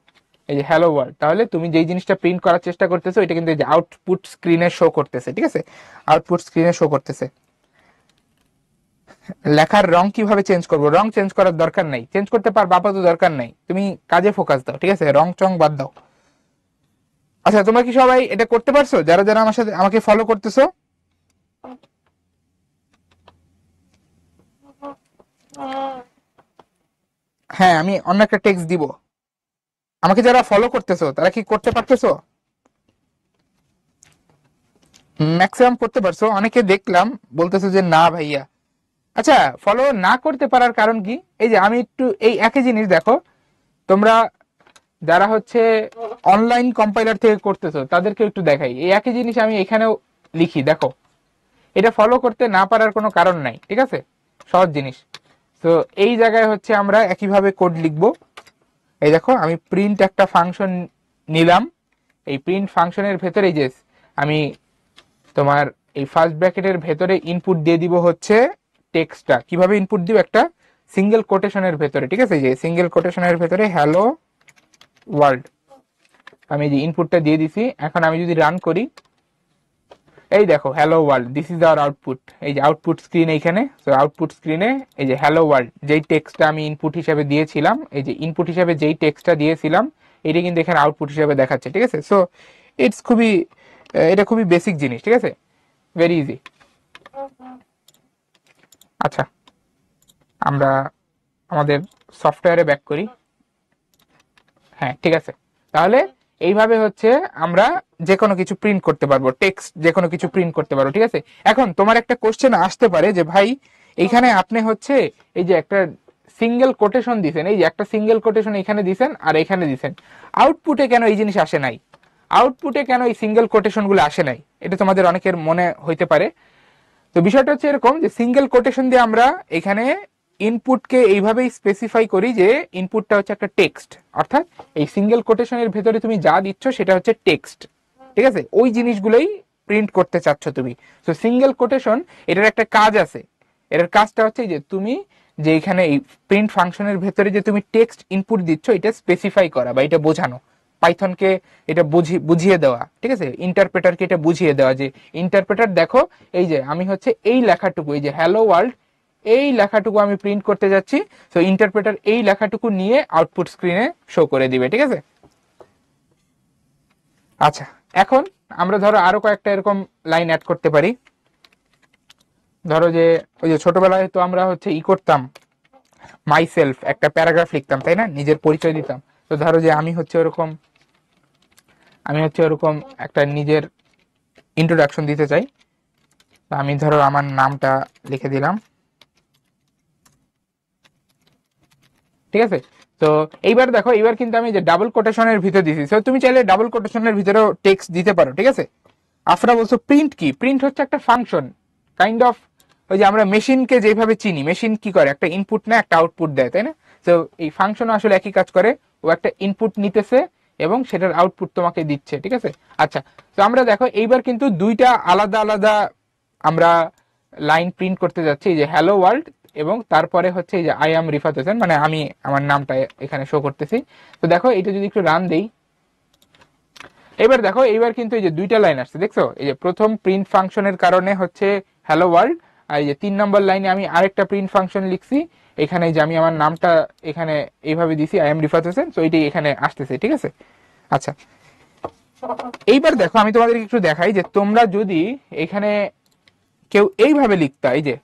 এই যে হ্যালো ওয়ার্ল্ড। তাহলে তুমি যেই জিনিসটা প্রিন্ট করার চেষ্টা করতেছো এটা কিন্তু এই যে আউটপুট স্ক্রিনে শো করতেছে, ঠিক আছে, আউটপুট স্ক্রিনে শো করতেছে। লেখার রং কিভাবে চেঞ্জ করবো? রং চেঞ্জ করার দরকার নাই, চেঞ্জ করতে পারবা তো দরকার নাই, তুমি কাজে ফোকাস দাও, ঠিক আছে, রং চং বাদ দাও। আচ্ছা, তোমরা কি সবাই এটা করতে পারছো যারা যারা আমার সাথে আমাকে ফলো করতেছো? হ্যাঁ, আমি অন্য একটা টেক্সট দিব। আমাকে যারা ফলো করতেছো তারা কি করতে পারতেছো? ম্যাক্সিমাম করতে পারছো, অনেকে দেখলাম বলতেছো যে না ভাইয়া। আচ্ছা, ফলো না করতে পারার কারণ কি? এই যে আমি একটু এই একই জিনিস দেখো, তোমরা যারা হচ্ছে অনলাইন কম্পাইলার থেকে করতেছো তাদেরকে একটু দেখাই, এই একই জিনিস আমি এখানেও লিখি, দেখো এটা ফলো করতে না পারার কোনো কারণ নাই, ঠিক আছে, সহজ জিনিস। তো এই জায়গায় হচ্ছে আমরা একইভাবে কোড লিখবো। এই দেখো আমি প্রিন্ট একটা ফাংশন নিলাম, এই প্রিন্ট ফাংশনের ভেতরে যে আমি তোমার এই ফার্স্ট ব্র্যাকেটের ভেতরে ইনপুট দিয়ে দিব হচ্ছে টেক্সটটা। কিভাবে ইনপুট দিব? একটা সিঙ্গেল কোটেশনের ভেতরে, ঠিক আছে, যে সিঙ্গেল কোটেশনের ভেতরে হ্যালো ওয়ার্ল্ড আমি যে ইনপুটটা দিয়ে দিছি। এখন আমি যদি রান করি, এই দেখো hello world, this is our output. এই যে আউটপুট স্ক্রিন এইখানে, তো আউটপুট স্ক্রিনে এই যে হ্যালো ওয়ার্ল্ড যেই টেক্সটটা আমি ইনপুট হিসেবে দিয়েছিলাম, এই যে ইনপুট হিসেবে যেই টেক্সটটা দিয়েছিলাম এটি কিন্তু এখানে আউটপুট হিসেবে দেখাচ্ছে, ঠিক আছে। সো ইটস খুবই, এটা খুবই বেসিক জিনিস, ঠিক আছে, ভেরি ইজি। আচ্ছা, আমরা আমাদের সফটওয়্যারে ব্যাক করি। হ্যাঁ ঠিক আছে, তাহলে এইভাবে হচ্ছে আমরা যে কোনো কিছু প্রিন্ট করতে পারবো, টেক্সট যে কোনো কিছু প্রিন্ট করতে পারবো, ঠিক আছে। এখন তোমার একটা কোশ্চেন আসতে পারে যে ভাই এইখানে আপনি হচ্ছে এই যে একটা সিঙ্গেল কোটেশন দিছেন, এই যে একটা সিঙ্গেল কোটেশন এখানে দিছেন আর এখানে দিছেন, আউটপুটে কেন এই জিনিস আসে নাই? আউটপুটে কেন এই সিঙ্গেল কোটেশন গুলো আসে নাই? এটা তোমাদের অনেকের মনে হইতে পারে। তো বিষয়টা হচ্ছে এরকম যে সিঙ্গেল কোটেশন দিয়ে আমরা এখানে ইনপুটকে এইভাবেই স্পেসিফাই করি যে ইনপুটটা হচ্ছে একটা টেক্সট, অর্থাৎ এই সিঙ্গেল কোটেশনের ভেতরে তুমি যা দিচ্ছ সেটা হচ্ছে টেক্সট, ঠিক আছে, ওই জিনিসগুলোই প্রিন্ট করতে চাচ্ছ তুমি। তো সিঙ্গেল কোটেশন এটার একটা কাজ আছে, এটার কাজটা হচ্ছে যে তুমি যে এখানে এই প্রিন্ট ফাংশনের ভেতরে যে তুমি টেক্সট ইনপুট দিচ্ছ এটা স্পেসিফাই করা বা এটা বোঝানো, পাইথনকে এটা বুঝিয়ে দেওয়া, ঠিক আছে, ইন্টারপ্রেটারকে এটা বুঝিয়ে দেওয়া যে ইন্টারপ্রেটার দেখো এই যে আমি হচ্ছে এই লেখাটুকু, এই যে হ্যালো ওয়ার্ল্ড এই লেখাটুকু আমি প্রিন্ট করতে যাচ্ছি, তো ইন্টারপ্রেটার এই লেখাটুকু নিয়ে আউটপুট স্ক্রিনে শো করে দিবে, ঠিক আছে। আচ্ছা, এখন আমরা ধরো আরো কয়েকটা এরকম লাইন অ্যাড করতে পারি। ধরো যে ওই যে ছোটবেলায় তো আমরা হচ্ছে করতাম মাই সেলফ, একটা প্যারাগ্রাফ লিখতাম, তাই না, নিজের পরিচয় দিতাম। তো ধরো যে আমি হচ্ছে ওরকম একটা নিজের ইন্ট্রোডাকশন দিতে চাই। আমি ধরো আমার নামটা লিখে দিলাম, ঠিক আছে। তো এইবার দেখো, এইবার কিন্তু আমি যে ডাবল কোটেশনের ভিতরে দিছি, তো তুমি চাইলে ডাবল কোটেশনের ভিতরেও টেক্সট দিতে পারো, ঠিক আছে। আফরা বলছো প্রিন্ট কি? প্রিন্ট হচ্ছে একটা ফাংশন, কাইন্ড অফ ওই যে আমরা মেশিনকে যেভাবে চিনি, মেশিন কি করে, একটা ইনপুট নেয় একটা আউটপুট দেয়, তাই না। তো এই ফাংশন আসলে একই কাজ করে, ও একটা ইনপুট নিতেছে এবং সেটার আউটপুট তোমাকে দিচ্ছে, ঠিক আছে। আচ্ছা, তো আমরা দেখো এইবার কিন্তু দুইটা আলাদা আলাদা আমরা লাইন প্রিন্ট করতে যাচ্ছি, এই যে হ্যালো ওয়ার্ল্ড এবং তারপরে হচ্ছে এই যে আই এম রিফাত হোসেন, মানে আমি আমার নামটা এখানে শো করতেছি। তো দেখো এটা যদি একটু রান দেই, এবার দেখো এইবার কিন্তু এই যে দুইটা লাইন আসছে, দেখছো, এই যে প্রথম প্রিন্ট ফাংশনের কারণে হচ্ছে হ্যালো ওয়ার্ল্ড, আর এই যে 3 নম্বর লাইনে আমি আরেকটা প্রিন্ট ফাংশন লিখছি, এখানে যে আমি আমার নামটা এখানে এইভাবে দিছি আই এম রিফাত হোসেন, তো এটাই এখানে আসতেছে, ঠিক আছে। আচ্ছা, এইবার দেখো আমি তোমাদেরকে একটু দেখাই যে তোমরা যদি এখানে কেউ এইভাবে লিখতা, এই যে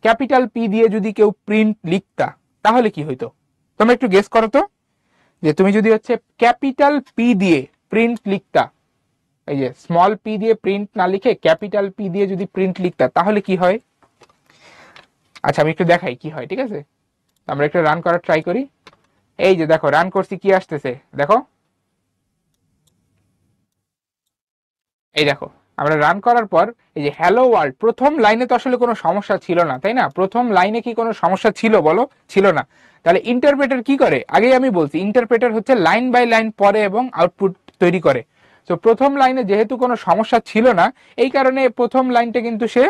ক্যাপিটাল পি দিয়ে যদি কেউ প্রিন্ট লিখতা, তাহলে কি হইতো? তোমরা একটু গেস করো তো, যে তুমি যদি হচ্ছে ক্যাপিটাল পি দিয়ে প্রিন্ট লিখতা, এই যে স্মল পি দিয়ে প্রিন্ট না লিখে ক্যাপিটাল পি দিয়ে যদি প্রিন্ট লিখতা, তাহলে কি হয়? আচ্ছা আমি একটু দেখাই কি হয়, ঠিক আছে। আমরা একটু রান করার ট্রাই করি। এই যে দেখো রান করছি, কি আসতেছে দেখো, এই দেখো আমরা রান করার পর এই যে হ্যালো ওয়ার্ল্ড, প্রথম লাইনে তো আসলে কোনো সমস্যা ছিল না, তাই না? প্রথম লাইনে কি কোনো সমস্যা ছিল বলো? ছিল না। তাহলে ইন্টারপ্রেটার কি করে? আগেই আমি বলছি, ইন্টারপ্রেটার হচ্ছে লাইন বাই লাইন পড়ে এবং আউটপুট তৈরি করে। তো প্রথম লাইনে যেহেতু কোনো সমস্যা ছিল না, এই কারণে প্রথম লাইনটা কিন্তু সে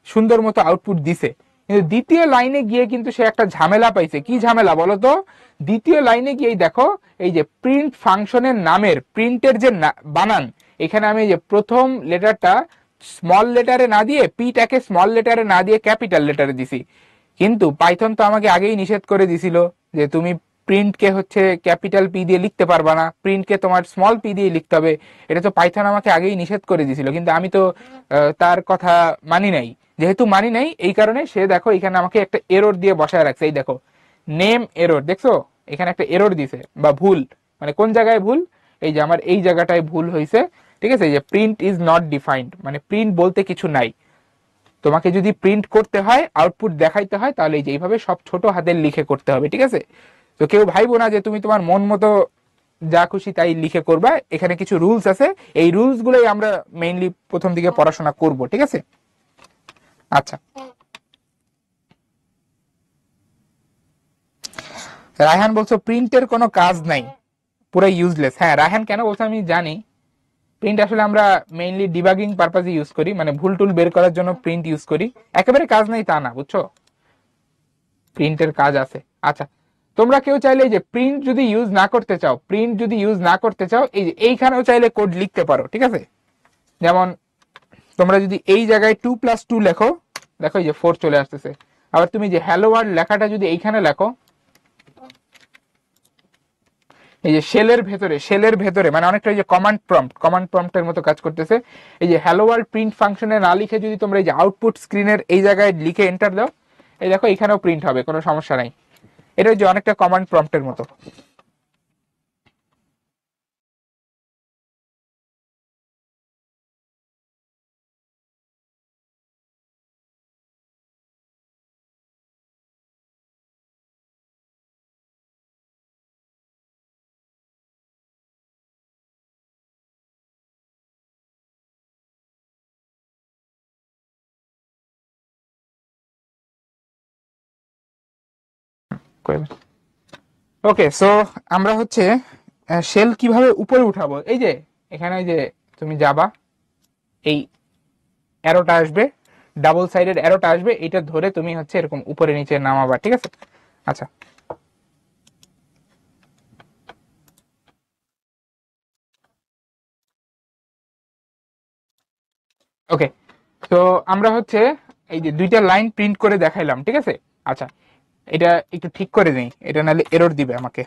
সুন্দর মতো আউটপুট দিছে। কিন্তু দ্বিতীয় লাইনে গিয়ে কিন্তু সে একটা ঝামেলা পাইছে। কি ঝামেলা বলো তো? দ্বিতীয় লাইনে গিয়েই দেখো এই যে প্রিন্ট ফাংশনের নামের প্রিন্টের যে বানান, এখানে আমি যে প্রথম লেটারটা স্মল লেটারে না দিয়ে পিটাকে স্মল লেটারে না দিয়ে ক্যাপিটাল লেটারে দিছি। কিন্তু পাইথন তো আমাকে আগেই নিষেধ করে দিছিল যে তুমি প্রিন্টকে হচ্ছে ক্যাপিটাল পি দিয়ে লিখতে পারবা না, প্রিন্টকে তোমার স্মল পি দিয়ে লিখতে হবে। এটা তো পাইথন আমাকে আগেই নিষেধ করে দিছিল, কিন্তু আমি তো তার কথা মানি নাই। যেহেতু মানি নাই, এই কারণে সে দেখো এখানে আমাকে একটা এরর দিয়ে বসায় রাখছে। এই দেখো নেম এরর, দেখছো এখানে একটা এরর দিছে বা ভুল, মানে কোন জায়গায় ভুল? এই যে আমার এই জায়গাটায় ভুল হয়েছে, ঠিক আছে। এই যে প্রিন্ট ইজ নট ডিফাইন্ড, মানে প্রিন্ট বলতে কিছু নাই। তোমাকে যদি প্রিন্ট করতে হয়, আউটপুট দেখাইতে হয়, তাহলে এই যে এইভাবে সব ছোট হাতের লিখে করতে হবে, ঠিক আছে। তো কেউ ভাইবো না যে তুমি তোমার মন মতো যা খুশি তাই লিখে করবা, এখানে কিছু রুলস আছে। এই রুলস গুলোই আমরা মেইনলি প্রথম দিকে পড়াশোনা করব, ঠিক আছে। আচ্ছা, রায়হান বলছো প্রিন্টের কোনো কাজ নাই, পুরো ইউজলেস। হ্যাঁ রায়হান কেন বলছো আমি জানি। প্রিন্ট আসলে আমরা মেইনলি ডিবাগিং পারপাজে ইউজ করি, মানে ভুল টুল বের করার জন্য প্রিন্ট ইউজ করি। একেবারে কাজ নেই তা না, বুঝছো, প্রিন্টের কাজ আছে। আচ্ছা, তোমরা কেউ চাইলে যে প্রিন্ট যদি ইউজ না করতে চাও, প্রিন্ট যদি ইউজ না করতে চাও, এই যে এইখানেও চাইলে কোড লিখতে পারো, ঠিক আছে। যেমন তোমরা যদি এই জায়গায় 2+2 লেখো, দেখো এই যে 4 চলে আসতেছে। আবার তুমি যে হ্যালো ওয়ার্ল্ড লেখাটা যদি এইখানে লেখো, এই যে শেলের ভেতরে মানে অনেকটা এই যে কমান্ড প্রম্পটের মতো কাজ করতেছে। এই যে হ্যালো ওয়ার্ল্ড প্রিন্ট ফাংশনে না লিখে যদি তোমরা এই যে আউটপুট স্ক্রিনের এই জায়গায় লিখে এন্টার দাও, এই দেখো এখানেও প্রিন্ট হবে, কোনো সমস্যা নাই। এটা যে অনেকটা কমান্ড প্রম্পটের মতো। ওকে, সো আমরা হচ্ছে শেল কিভাবে উপরে উঠাবো, এই যে এখানে এই যে তুমি যাবা, এই অ্যারোটা আসবে, ডাবল সাইডেড অ্যারোটা আসবে, এটা ধরে তুমি হচ্ছে এরকম উপরে নিচে নামাবা, ঠিক আছে। আচ্ছা, ওকে, তো আমরা হচ্ছে এই যে দুইটা লাইন প্রিন্ট করে দেখাইলাম, ঠিক আছে। আচ্ছা, এটা একটু ঠিক করে নেই, এটা নাহলে এরর দিবে আমাকে।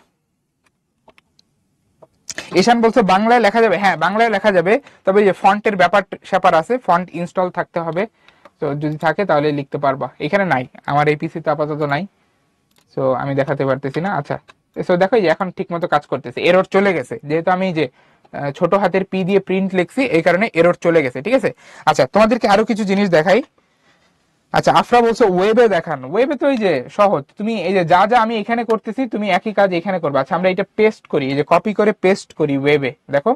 ঈশান বলছে বাংলায় লেখা যাবে, হ্যাঁ বাংলায় লেখা যাবে, তবে যে ফন্টের ব্যাপার স্যাপার আছে, ফন্ট ইনস্টল থাকতে হবে। তো যদি থাকে তাহলে লিখতে পারবা, এখানে নাই, আমার এই পিসিতে আপাতত নাই, সো আমি দেখাতে পারতেছি না। আচ্ছা, সো দেখো যে এখন ঠিক মতো কাজ করতেছে, এরর চলে গেছে, যেহেতু আমি যে ছোট হাতের পি দিয়ে প্রিন্ট লিখছি এই কারণে এরর চলে গেছে, ঠিক আছে। আচ্ছা, তোমাদেরকে আরো কিছু জিনিস দেখাই। আচ্ছা, আফরা বলছো ওয়েবে দেখান, ওয়েবে তো এই যে সহজ, তুমি এই যে যা যা আমি এখানে করতেছি তুমি একই কাজ এখানে করবে। আচ্ছা, আমরা এটা পেস্ট করি, এই যে কপি করে পেস্ট করি ওয়েবে, দেখো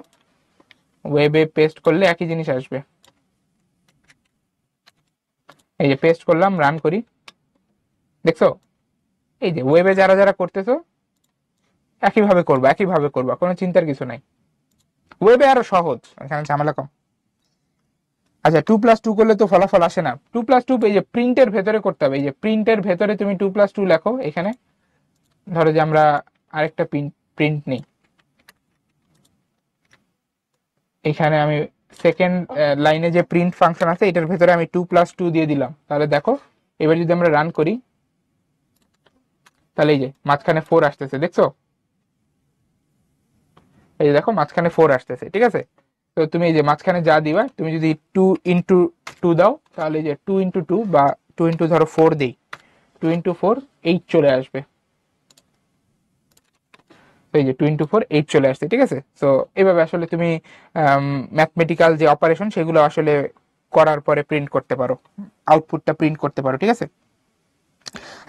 ওয়েবে পেস্ট করলে একই জিনিস আসবে। এই যে পেস্ট করলাম, রান করি, দেখছো এই যে ওয়েবে যারা যারা করতেছো একইভাবে করবা, কোনো চিন্তার কিছু নাই। ওয়েবে আরো সহজ, এখানে ঝামেলা কম। আচ্ছা, 2+2 করলে তো ফলাফল আসে না। 2+2 এই যে প্রিন্টের ভেতরে করতে হবে, এই যে প্রিন্টের ভেতরে তুমি 2+2 লেখো এখানে। ধরো যে আমরা আরেকটা প্রিন্ট নিই, এখানে আমি সেকেন্ড লাইনে যে প্রিন্ট ফাংশন আছে এটার ভেতরে আমি 2+2 দিয়ে দিলাম, তাহলে দেখো এবার যদি আমরা রান করি, তাহলে এই যে মাঝখানে 4 আসতেছে, দেখছো? এই যে দেখো মাঝখানে 4 আসতেছে, ঠিক আছে? তো তুমি এই যে মাঝখানে যা দিবা, তুমি যদি 2 × 2 দাও, তাহলে এই যে 2 × 2 বা 2 × ধরো 4 দিই, 2 × 4 8 চলে আসবে। এই যে 2 × 4 8 চলে আসছে, ঠিক আছে? তো এইভাবে আসলে তুমি ম্যাথমেটিক্যাল যে অপারেশন সেগুলো আসলে করার পরে প্রিন্ট করতে পারো, আউটপুটটা প্রিন্ট করতে পারো, ঠিক আছে?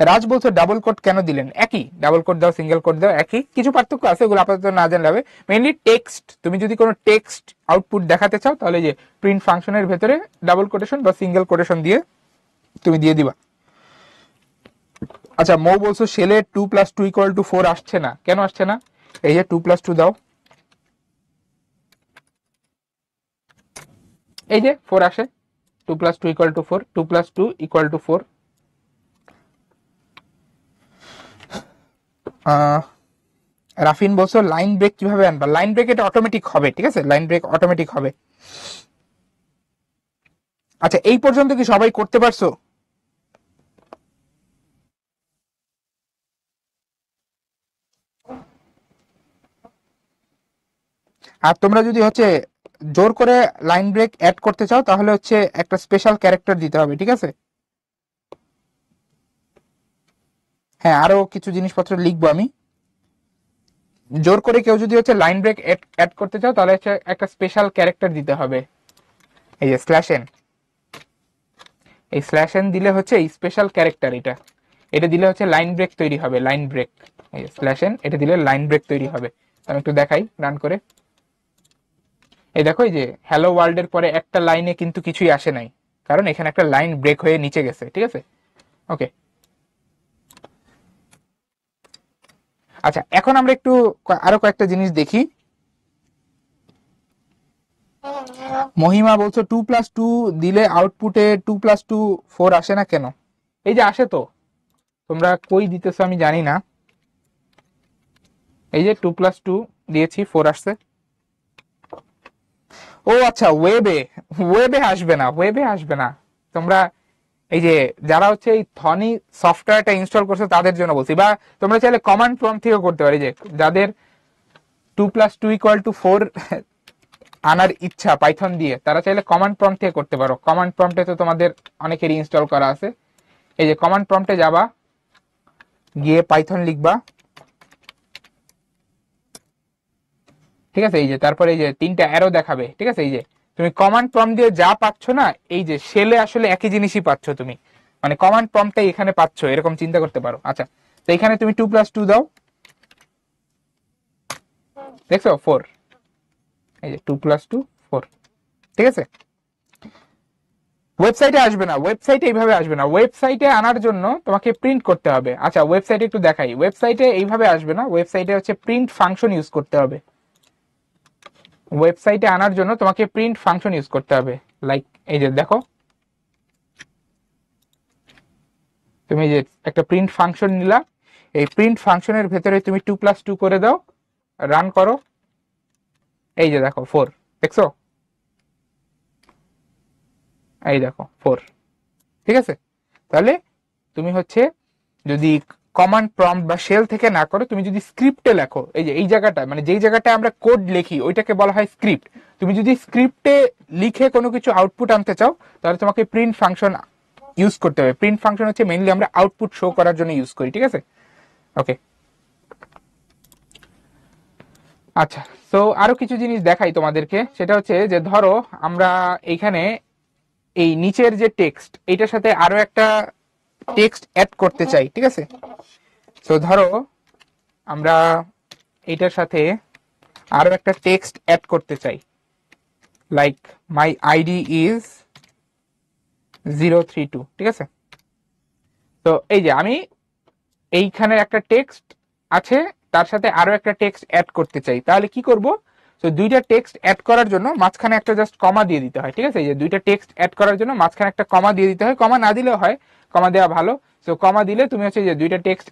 রাজ বলছো ডাবল কোড কেন দিলেন? একই, ডাবল কোড দাও সিঙ্গেল কোড দাও একই, কিছু পার্থক্য আছে, ওগুলো আপাতত না জানলে হবে। মেইনলি টেক্সট, তুমি যদি কোনো টেক্সট আউটপুট দেখাতে চাও তাহলে যে প্রিন্ট ফাংশনের ভেতরে ডাবল কোটেশন বা সিঙ্গেল কোটেশন দিয়ে তুমি দিয়ে দিবা। আচ্ছা, মৌ বলছো শেলে 2 + 2 = 4 আসছে না, কেন আসছে না? এই যে 2 + 2 দাও, এই যে 4 আসে, 2 + 2 = 4, 2 + 2 = 4। রাফিন বলছো লাইন ব্রেক কিভাবে আনবা? লাইন ব্রেক এটা অটোমেটিক হবে, ঠিক আছে? লাইন ব্রেক অটোমেটিক হবে। আচ্ছা, এই পর্যন্ত কি সবাই করতে পারছো? আর তোমরা যদি হচ্ছে জোর করে লাইন ব্রেক অ্যাড করতে চাও তাহলে হচ্ছে একটা স্পেশাল ক্যারেক্টার দিতে হবে, ঠিক আছে? হ্যাঁ, আরো কিছু জিনিসপত্র লিখবো আমি। জোর করে কেউ যদি হচ্ছে লাইন ব্রেক অ্যাড করতে চাও তাহলে হচ্ছে একটা স্পেশাল ক্যারেক্টার দিতে হবে, এই যে /n। এই /n দিলে হচ্ছে এই স্পেশাল ক্যারেক্টার, এটা এটা দিলে হচ্ছে লাইন ব্রেক তৈরি হবে, লাইন ব্রেক। এই যে /n, এটা দিলে লাইন ব্রেক তৈরি হবে। আমি একটু দেখাই রান করে। এই দেখো, এই যে হ্যালো ওয়ার্ল্ড এর পরে একটা লাইনে কিন্তু কিছুই আসে নাই, কারণ এখানে একটা লাইন ব্রেক হয়ে নিচে গেছে, ঠিক আছে? ওকে। আচ্ছা, এখন আমরা একটু আরো কয়েকটা জিনিস দেখি। মহিমা বলছো 2 + 2 দিলে আউটপুটে 2 + 2 4 আসে না কেন? এই যে আসে তো, তোমরা কই দিতেছো আমি জানি না। এই যে 2 + 2 দিয়েছি, 4 আসছে। ও আচ্ছা, ওয়েবে, ওয়েবে আসবে না, ওয়েবে আসবে না। তোমরা এই যে যারা হচ্ছে এই থনি সফটওয়্যারটা ইনস্টল করছে তাদের জন্য বলছি, বা তোমরা চাইলে কমান্ড প্রম্পট থেকেও করতে পারি। যে যাদের 2 + 2 = 4 আনার ইচ্ছা পাইথন দিয়ে, তারা চাইলে কমান্ড প্রম্পট থেকে করতে পারো। কমান্ড প্রম্পটে তো তোমাদের অনেকেরই ইনস্টল করা আছে। এই যে কমান্ড প্রম্পটে যাবা, গিয়ে পাইথন লিখবা, ঠিক আছে? এই যে তারপরে এই যে 3টা অ্যারো দেখাবে, ঠিক আছে? এই যে তুমি কমান্ড প্রম্পট দিয়ে যা পাচ্ছ না, এই যে শেলে আসলে একই জিনিসই পাচ্ছ তুমি, মানে কমান্ড প্রম্পটটাই এখানে পাচ্ছ, এরকম চিন্তা করতে পারো। আচ্ছা, তো এখানে তুমি 2 + 2 দাও, দেখছো 4। এই যে 2 + 2 4, ঠিক আছে? ওয়েবসাইটে আসবে না, ওয়েবসাইটে এইভাবে আসবে না। ওয়েবসাইটে আনার জন্য তোমাকে প্রিন্ট করতে হবে। আচ্ছা, ওয়েবসাইটে একটু দেখাই। ওয়েবসাইটে এইভাবে আসবে না, ওয়েবসাইটে হচ্ছে প্রিন্ট ফাংশন ইউজ করতে হবে। ওয়েবসাইটে আনার জন্য তোমাকে প্রিন্ট ফাংশন ইউজ করতে হবে। লাইক এই যে দেখো, তুমি যে একটা প্রিন্ট ফাংশন নিলা, এই প্রিন্ট ফাংশনের ভেতরে তুমি 2 + 2 করে দাও, রান করো, এই যে দেখো 4, দেখছো? এই দেখো 4, ঠিক আছে? তাহলে তুমি হচ্ছে যদি কমান্ড প্রম্পট বা শেল থেকে না করো, তুমি যদি স্ক্রিপ্টে লেখো, এই যে এই জায়গাটা, মানে যেই জায়গাটা আমরা কোড লিখি ওইটাকে বলা হয় স্ক্রিপ্ট। তুমি যদি স্ক্রিপ্টে লিখে কোনো কিছু আউটপুট আনতে চাও তাহলে তোমাকে প্রিন্ট ফাংশন ইউজ করতে হবে। প্রিন্ট ফাংশন হচ্ছে মেইনলি আমরা আউটপুট শো করার জন্য ইউজ করি, ঠিক আছে? ওকে। আচ্ছা, তো আরো কিছু জিনিস দেখাই তোমাদেরকে। সেটা হচ্ছে যে ধরো আমরা এইখানে এই নিচের যে টেক্সট, এইটার সাথে আরো একটা টেক্সট অ্যাড করতে চাই, ঠিক আছে? তো ধরো আমরা এইটার সাথে আরো একটা টেক্সট অ্যাড করতে চাই, লাইক মাই আইডি ইজ 032, ঠিক আছে? তো এই যে আমি এইখানে একটা টেক্সট আছে, তার সাথে আরো একটা টেক্সট অ্যাড করতে চাই, তাহলে কি করব? তো দুইটা টেক্সট অ্যাড করার জন্য মাঝখানে একটা জাস্ট কমা দিয়ে দিতে হয়, ঠিক আছে? এই যে দুইটা টেক্সট অ্যাড করার জন্য মাঝখানে একটা কমা দিয়ে দিতে হয়, কমা না দিলেও হয়, কমা দেওয়া ভালো। তো কমা দিলে তুমি হচ্ছে যে দুইটা টেক্সট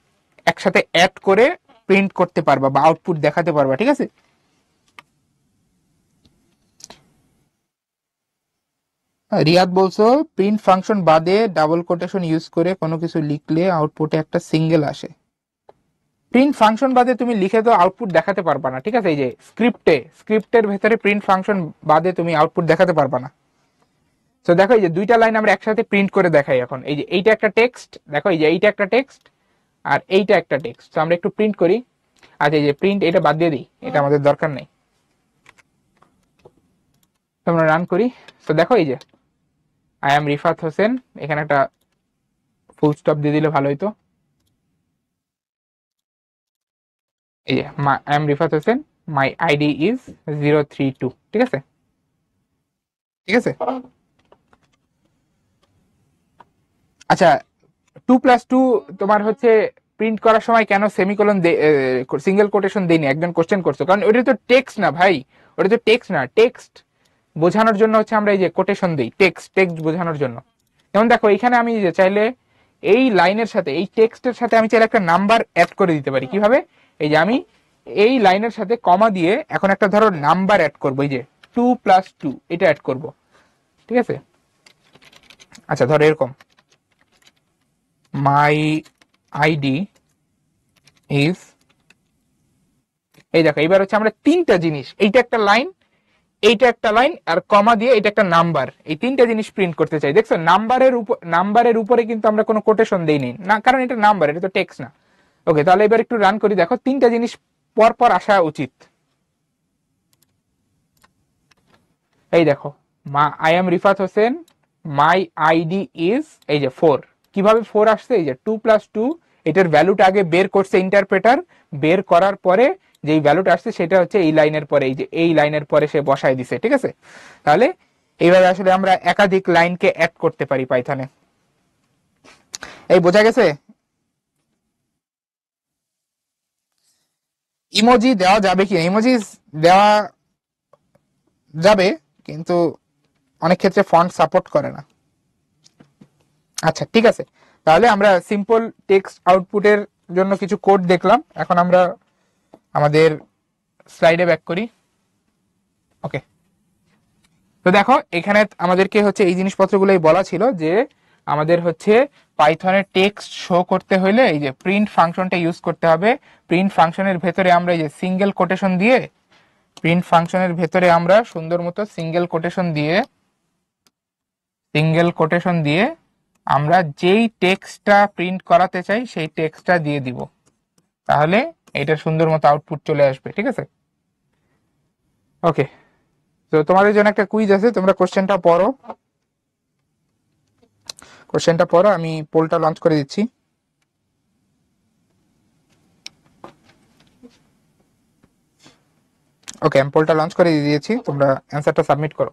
একসাথে অ্যাড করে প্রিন্ট করতে পারবা বা আউটপুট দেখাতে পারবা, ঠিক আছে? রিয়াদ বলছো প্রিন্ট ফাংশন বাদে ডাবল কোটেশন ইউজ করে কোনো কিছু লিখলে আউটপুটে একটা সিঙ্গেল আসে। প্রিন্ট ফাংশন বাদে তুমি লিখে তো আউটপুট দেখাতে পারবা না, ঠিক আছে? এই যে স্ক্রিপ্টের ভেতরে প্রিন্ট ফাংশন বাদে তুমি আউটপুট দেখাতে পারবা না। তো দেখো এই যে দুইটা লাইন আমরা একসাথে প্রিন্ট করে দেখাই এখন। এই যে এইটা একটা টেক্সট, দেখো এই যে এইটা একটা টেক্সট আর এইটা একটা টেক্সট। তো আমরা একটু প্রিন্ট করি। আচ্ছা, এই যে প্রিন্ট, এটা বাদ দিয়ে দিই, এটা আমাদের দরকার নেই। তো আমরা রান করি। তো দেখো এই যে আই এম রিফাত হোসেন, এখানে একটা ফুল স্টপ দিয়ে দিলে ভালো হইতো। এই যে I am Rifat Hossain, my ID is 032, ঠিক আছে? ঠিক আছে। আচ্ছা, 2+2 তোমার হচ্ছে প্রিন্ট করার সময় কেন সেমিকোলন সিঙ্গেল কোটেশন দেয়নি? একজন কোশ্চেন করছো, কারণ ওটা তো টেক্সট না ভাই, ওটা তো টেক্সট না। টেক্সট বোঝানোর জন্য হচ্ছে আমরা এই যে কোটেশন দিই, টেক্সট বোঝানোর জন্য। যেমন দেখো এখানে আমি যে চাইলে এই লাইনের সাথে, এই টেক্সটের সাথে আমি চাইলে একটা নাম্বার অ্যাড করে দিতে পারি। কিভাবে? এই যে আমি এই লাইনের সাথে কমা দিয়ে এখন একটা ধরো নাম্বার অ্যাড করবো, এই যে 2+2 এটা অ্যাড করব, ঠিক আছে? আচ্ছা ধরো এরকম, মাই আইডি ইজ, এই দেখো এইবার হচ্ছে আমরা তিনটা জিনিস, এইটা একটা লাইন, এইটা একটা লাইন আর কমা দিয়ে এটা একটা নাম্বার, এই তিনটা জিনিস প্রিন্ট করতে চাই। দেখছো নাম্বারের উপরে কিন্তু আমরা কোনো কোটেশন দেইনি না, কারণ এটা নাম্বার, এটা তো টেক্সট না। ওকে, তাহলে এবার একটু রান করি। দেখো তিনটা জিনিস পর পর আসা উচিত। এই দেখো, I am Rifat Hossain, my ID is, এই যে 4। কিভাবে 4 আসছে? এই যে 2+2, এটার ভ্যালুটা আগে বের করছে ইন্টারপ্রেটার, বের করার পরে যেই ভ্যালুটা আসছে সেটা হচ্ছে এই লাইনের পরে, এই যে এই লাইনের পরে সে বসায় দিছে, ঠিক আছে? তাহলে এইভাবে আসলে আমরা একাধিক লাইনকে অ্যাড করতে পারি পাইথনে। এই বোঝা গেছে? ইমোজি দেওয়া যাবে কি? ইমোজি দেওয়া যাবে, কিন্তু অনেক ক্ষেত্রে ফন্ট সাপোর্ট করে না। আচ্ছা ঠিক আছে, তাহলে আমরা সিম্পল টেক্সট আউটপুটের জন্য কিছু কোড দেখলাম। এখন আমরা আমাদের স্লাইডে ব্যাক করি। ওকে, তো দেখো এখানে আমাদেরকে হচ্ছে এই জিনিসপত্রগুলোই বলা ছিল যে আমাদের হচ্ছে পাইথনের টেক্সট শো করতে হলে এই যে প্রিন্ট ফাংশনটা ইউজ করতে হবে। প্রিন্ট ফাংশনের ভেতরে আমরা এই যে সিঙ্গেল কোটেশন দিয়ে, প্রিন্ট ফাংশনের ভেতরে আমরা সুন্দর মতো সিঙ্গেল কোটেশন দিয়ে আমরা যেই টেক্সটটা প্রিন্ট করাতে চাই সেই টেক্সটটা দিয়ে দিব, তাহলে এটা সুন্দর মতো আউটপুট চলে আসবে, ঠিক আছে? ওকে, তো তোমাদের জন্য একটা কুইজ আছে, তোমরা কোশ্চেনটা পড়ো, আমি পোলটা লঞ্চ করে দিচ্ছি। ওকে, আমি পোলটা লঞ্চ করে দিয়েছি, তোমরা অ্যান্সারটা সাবমিট করো।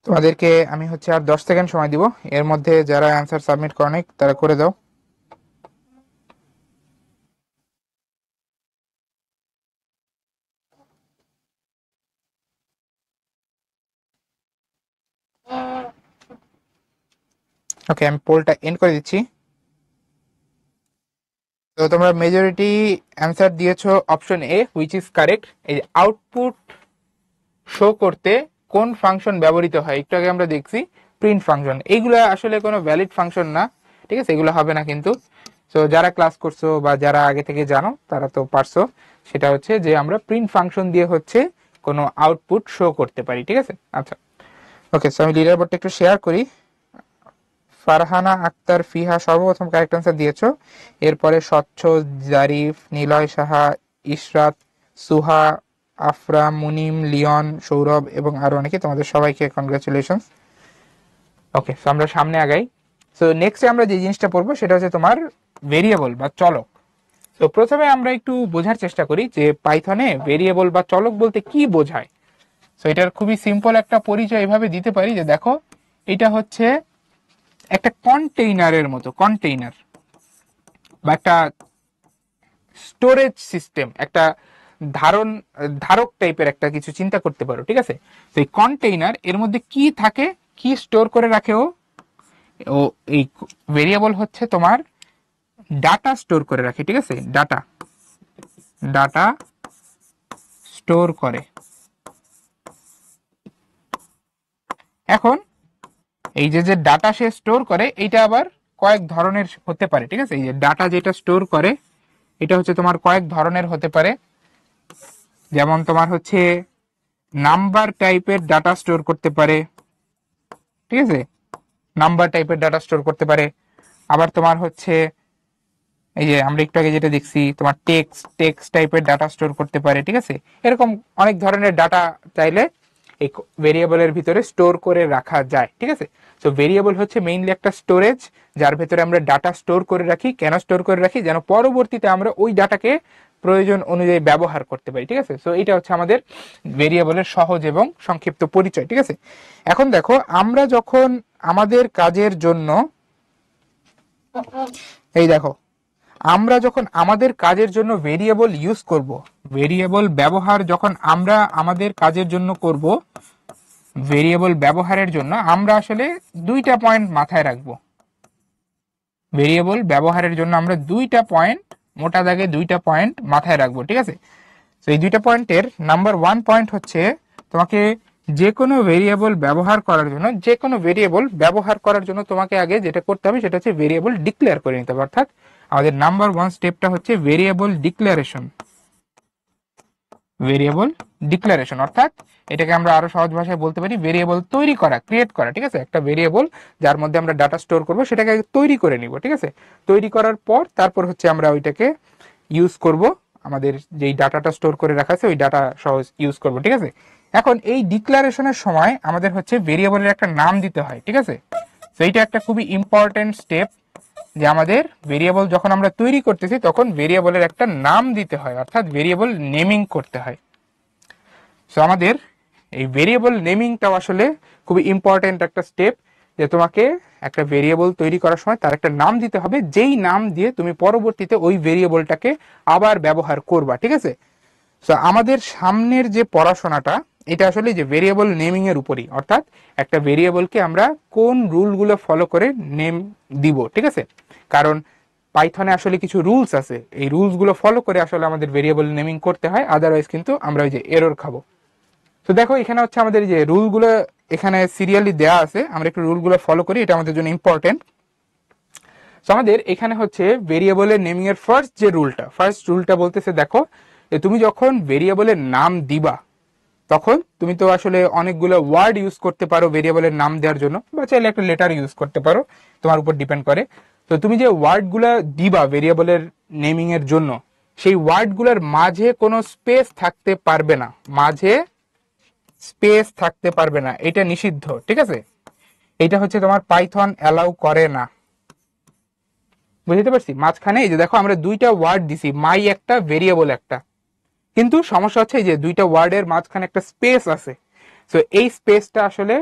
তোমাদেরকে আমি হচ্ছে আর 10 সেকেন্ড সময় দিব, এর মধ্যে যারা অ্যান্সার সাবমিট করেনি তারা করে দাও। ওকে, আমি পোলটা এন্ড করে দিচ্ছি। তো তোমরা মেজরিটি অ্যান্সার দিয়েছো option A, which is correct. এই যে আউটপুট শো করতে কোন ফাংশন ব্যবহৃত হয়, একটু আগে আমরা দেখছি প্রিন্ট ফাংশন। এইগুলো আসলে কোনো ভ্যালিড ফাংশন না, ঠিক আছে? এগুলো হবে না কিন্তু। তো যারা ক্লাস করছো বা যারা আগে থেকে জানো তারা তো পারছো, সেটা হচ্ছে যে আমরা প্রিন্ট ফাংশন দিয়ে হচ্ছে কোনো আউটপুট শো করতে পারি, ঠিক আছে? আচ্ছা ওকে, সো আমি লিডার বোর্ডটা একটু শেয়ার করি। ফারহানা আক্তার ফিহা সর্বপ্রথম কারেক্ট অ্যান্সার দিয়েছো, এরপরে স্বচ্ছ, জারিফ, নিলয় সাহা, ইশরাত, সুহা, আফরা, মুনিম, লিওন, সৌরভ এবং আরো অনেকে, তোমাদের সবাইকে কনগ্রাচুলেশন। ওকে, সো আমরা সামনে আগাই। সো নেক্সটে আমরা যে জিনিসটা পড়বো সেটা হচ্ছে তোমার ভেরিয়েবল বা চলক। তো প্রথমে আমরা একটু বোঝার চেষ্টা করি যে পাইথনে ভেরিয়েবল বা চলক বলতে কি বোঝায়। সো এটার খুবই সিম্পল একটা পরিচয় এভাবে দিতে পারি যে দেখো এটা হচ্ছে একটা কন্টেইনারের মতো, কন্টেইনার বা একটা স্টোরেজ সিস্টেম, একটা ধারক টাইপের একটা কিছু চিন্তা করতে পারো, ঠিক আছে। তো এই কন্টেইনার এর মধ্যে কি থাকে, কি স্টোর করে রাখে ও, ও এই ভেরিয়েবল হচ্ছে তোমার ডাটা স্টোর করে রাখে, ঠিক আছে, ডাটা ডাটা স্টোর করে। এখন এই যে যে ডাটা সে স্টোর করে এইটা আবার কয়েক ধরনের হতে পারে, ঠিক আছে। এই যে ডাটা যেটা স্টোর করে এটা হচ্ছে তোমার কয়েক ধরনের হতে পারে, যেমন তোমার হচ্ছে নাম্বার টাইপের ডাটা স্টোর করতে পারে, ঠিক আছে, নাম্বার টাইপের ডাটা স্টোর করতে পারে। আবার তোমার হচ্ছে এই যে আমরা একটু আগে যেটা দেখছি তোমার টেক্সট টাইপের ডাটা স্টোর করতে পারে, ঠিক আছে। এরকম অনেক ধরনের ডাটা চাইলে এই ভেরিয়েবলের ভিতরে স্টোর করে রাখা যায়, ঠিক আছে। সো ভেরিয়েবল হচ্ছে মেইনলি একটা স্টোরেজ, যার ভেতরে আমরা ডাটা স্টোর করে রাখি। কেন স্টোর করে রাখি? যেন পরবর্তীতে আমরা ওই ডাটাকে প্রয়োজন অনুযায়ী ব্যবহার করতে পারি, ঠিক আছে। সো এটা হচ্ছে আমাদের ভেরিয়েবলের সহজ এবং সংক্ষিপ্ত পরিচয়, ঠিক আছে। এখন দেখো আমরা যখন আমাদের কাজের জন্য, এই দেখো আমরা যখন আমাদের কাজের জন্য ভেরিয়েবল ইউজ করব, ভেরিয়েবল ব্যবহার যখন আমরা আমাদের কাজের জন্য করব, ভেরিয়েবল ব্যবহারের জন্য আমরা আসলে দুইটা পয়েন্ট মাথায় রাখবো। ভেরিয়েবল ব্যবহারের জন্য আমরা দুইটা পয়েন্ট, মোটা দাগে দুইটা পয়েন্ট মাথায় রাখবো, ঠিক আছে। তো এই দুইটা পয়েন্টের নাম্বার 1 পয়েন্ট হচ্ছে তোমাকে যে কোনো ভেরিয়েবল ব্যবহার করার জন্য, যে কোনো ভেরিয়েবল ব্যবহার করার জন্য তোমাকে আগে যেটা করতে হবে সেটা হচ্ছে ভেরিয়েবল ডিক্লেয়ার করে নিতে হবে। অর্থাৎ আমাদের নাম্বার 1 স্টেপটা হচ্ছে ভেরিয়েবল ডিক্লারেশন। ভেরিয়েবল ডিক্লারেশন অর্থাৎ এটাকে আমরা আরো সহজ ভাষায় বলতে পারি ভেরিয়েবল তৈরি করা, ক্রিয়েট করা, ঠিক আছে। একটা ভেরিয়েবল যার মধ্যে আমরা ডাটা স্টোর করব সেটাকে তৈরি করে নিব, ঠিক আছে। তৈরি করার পর তারপর হচ্ছে আমরা ওইটাকে ইউজ করব, আমাদের যেই ডাটাটা স্টোর করে রাখা আছে ওই ডাটা সহজ ইউজ করব, ঠিক আছে। এখন এই ডিক্লারেশনের সময় আমাদের হচ্ছে ভেরিয়েবলের একটা নাম দিতে হয়, ঠিক আছে। তো এইটা একটা খুবই ইম্পর্টেন্ট স্টেপ, যে আমাদের ভেরিয়েবল যখন আমরা তৈরি করতেছি তখন ভেরিয়েবলের একটা নাম দিতে হয়, অর্থাৎ ভেরিয়েবল নেমিং করতে হয়। সো আমাদের এই ভেরিয়েবল নেমিংটাও আসলে খুবই ইম্পর্টেন্ট একটা স্টেপ, যে তোমাকে একটা ভেরিয়েবল তৈরি করার সময় তার একটা নাম দিতে হবে, যেই নাম দিয়ে তুমি পরবর্তীতে ওই ভেরিয়েবলটাকে আবার ব্যবহার করবা, ঠিক আছে। সো আমাদের সামনের যে পড়াশোনাটা এটা আসলে যে ভেরিয়েবল নেমিং এর উপরই, অর্থাৎ একটা ভেরিয়েবলকে আমরা কোন রুলগুলো ফলো করে নেম দিব, ঠিক আছে। কারণ পাইথনে আসলে কিছু রুলস আছে, এই রুলসগুলো ফলো করে আসলে আমাদের ভেরিয়েবল নেমিং করতে হয়, আদারওয়াইজ কিন্তু আমরা ওই যে এরর খাবো। তো দেখো এখানে হচ্ছে আমাদের যে রুলগুলো এখানে সিরিয়ালি দেয়া আছে, আমরা একটু রুলগুলো ফলো করি, এটা আমাদের জন্য ইম্পর্টেন্ট। তো আমাদের এখানে হচ্ছে ভেরিয়েবলের নেমিং এর ফার্স্ট রুলটা বলতেছে, দেখো যে তুমি যখন ভেরিয়েবলের নাম দিবা তখন তুমি তো আসলে অনেকগুলো ওয়ার্ড ইউজ করতে পারো ভেরিয়েবলের নাম দেওয়ার জন্য, বা চাইলে একটা লেটার ইউজ করতে পারো, তোমার উপর ডিপেন্ড করে। তো তুমি যে ওয়ার্ডগুলো দিবা ভেরিয়েবলের নেমিং এর জন্য, সেই ওয়ার্ডগুলোর মাঝে কোনো স্পেস থাকতে পারবে না, মাঝে স্পেস থাকতে পারবে না, এটা নিষিদ্ধ, ঠিক আছে। এটা হচ্ছে তোমার পাইথন অ্যালাউ করে না, বুঝতে পারছি। মাঝখানে এই যে দেখো আমরা দুইটা ওয়ার্ড দিছি, মাই একটা, ভেরিয়েবল একটা, কিন্তু সমস্যা হচ্ছে যে দুইটা ওয়ার্ডের মাঝখানে একটা স্পেস আছে। সো এই স্পেসটা আসলে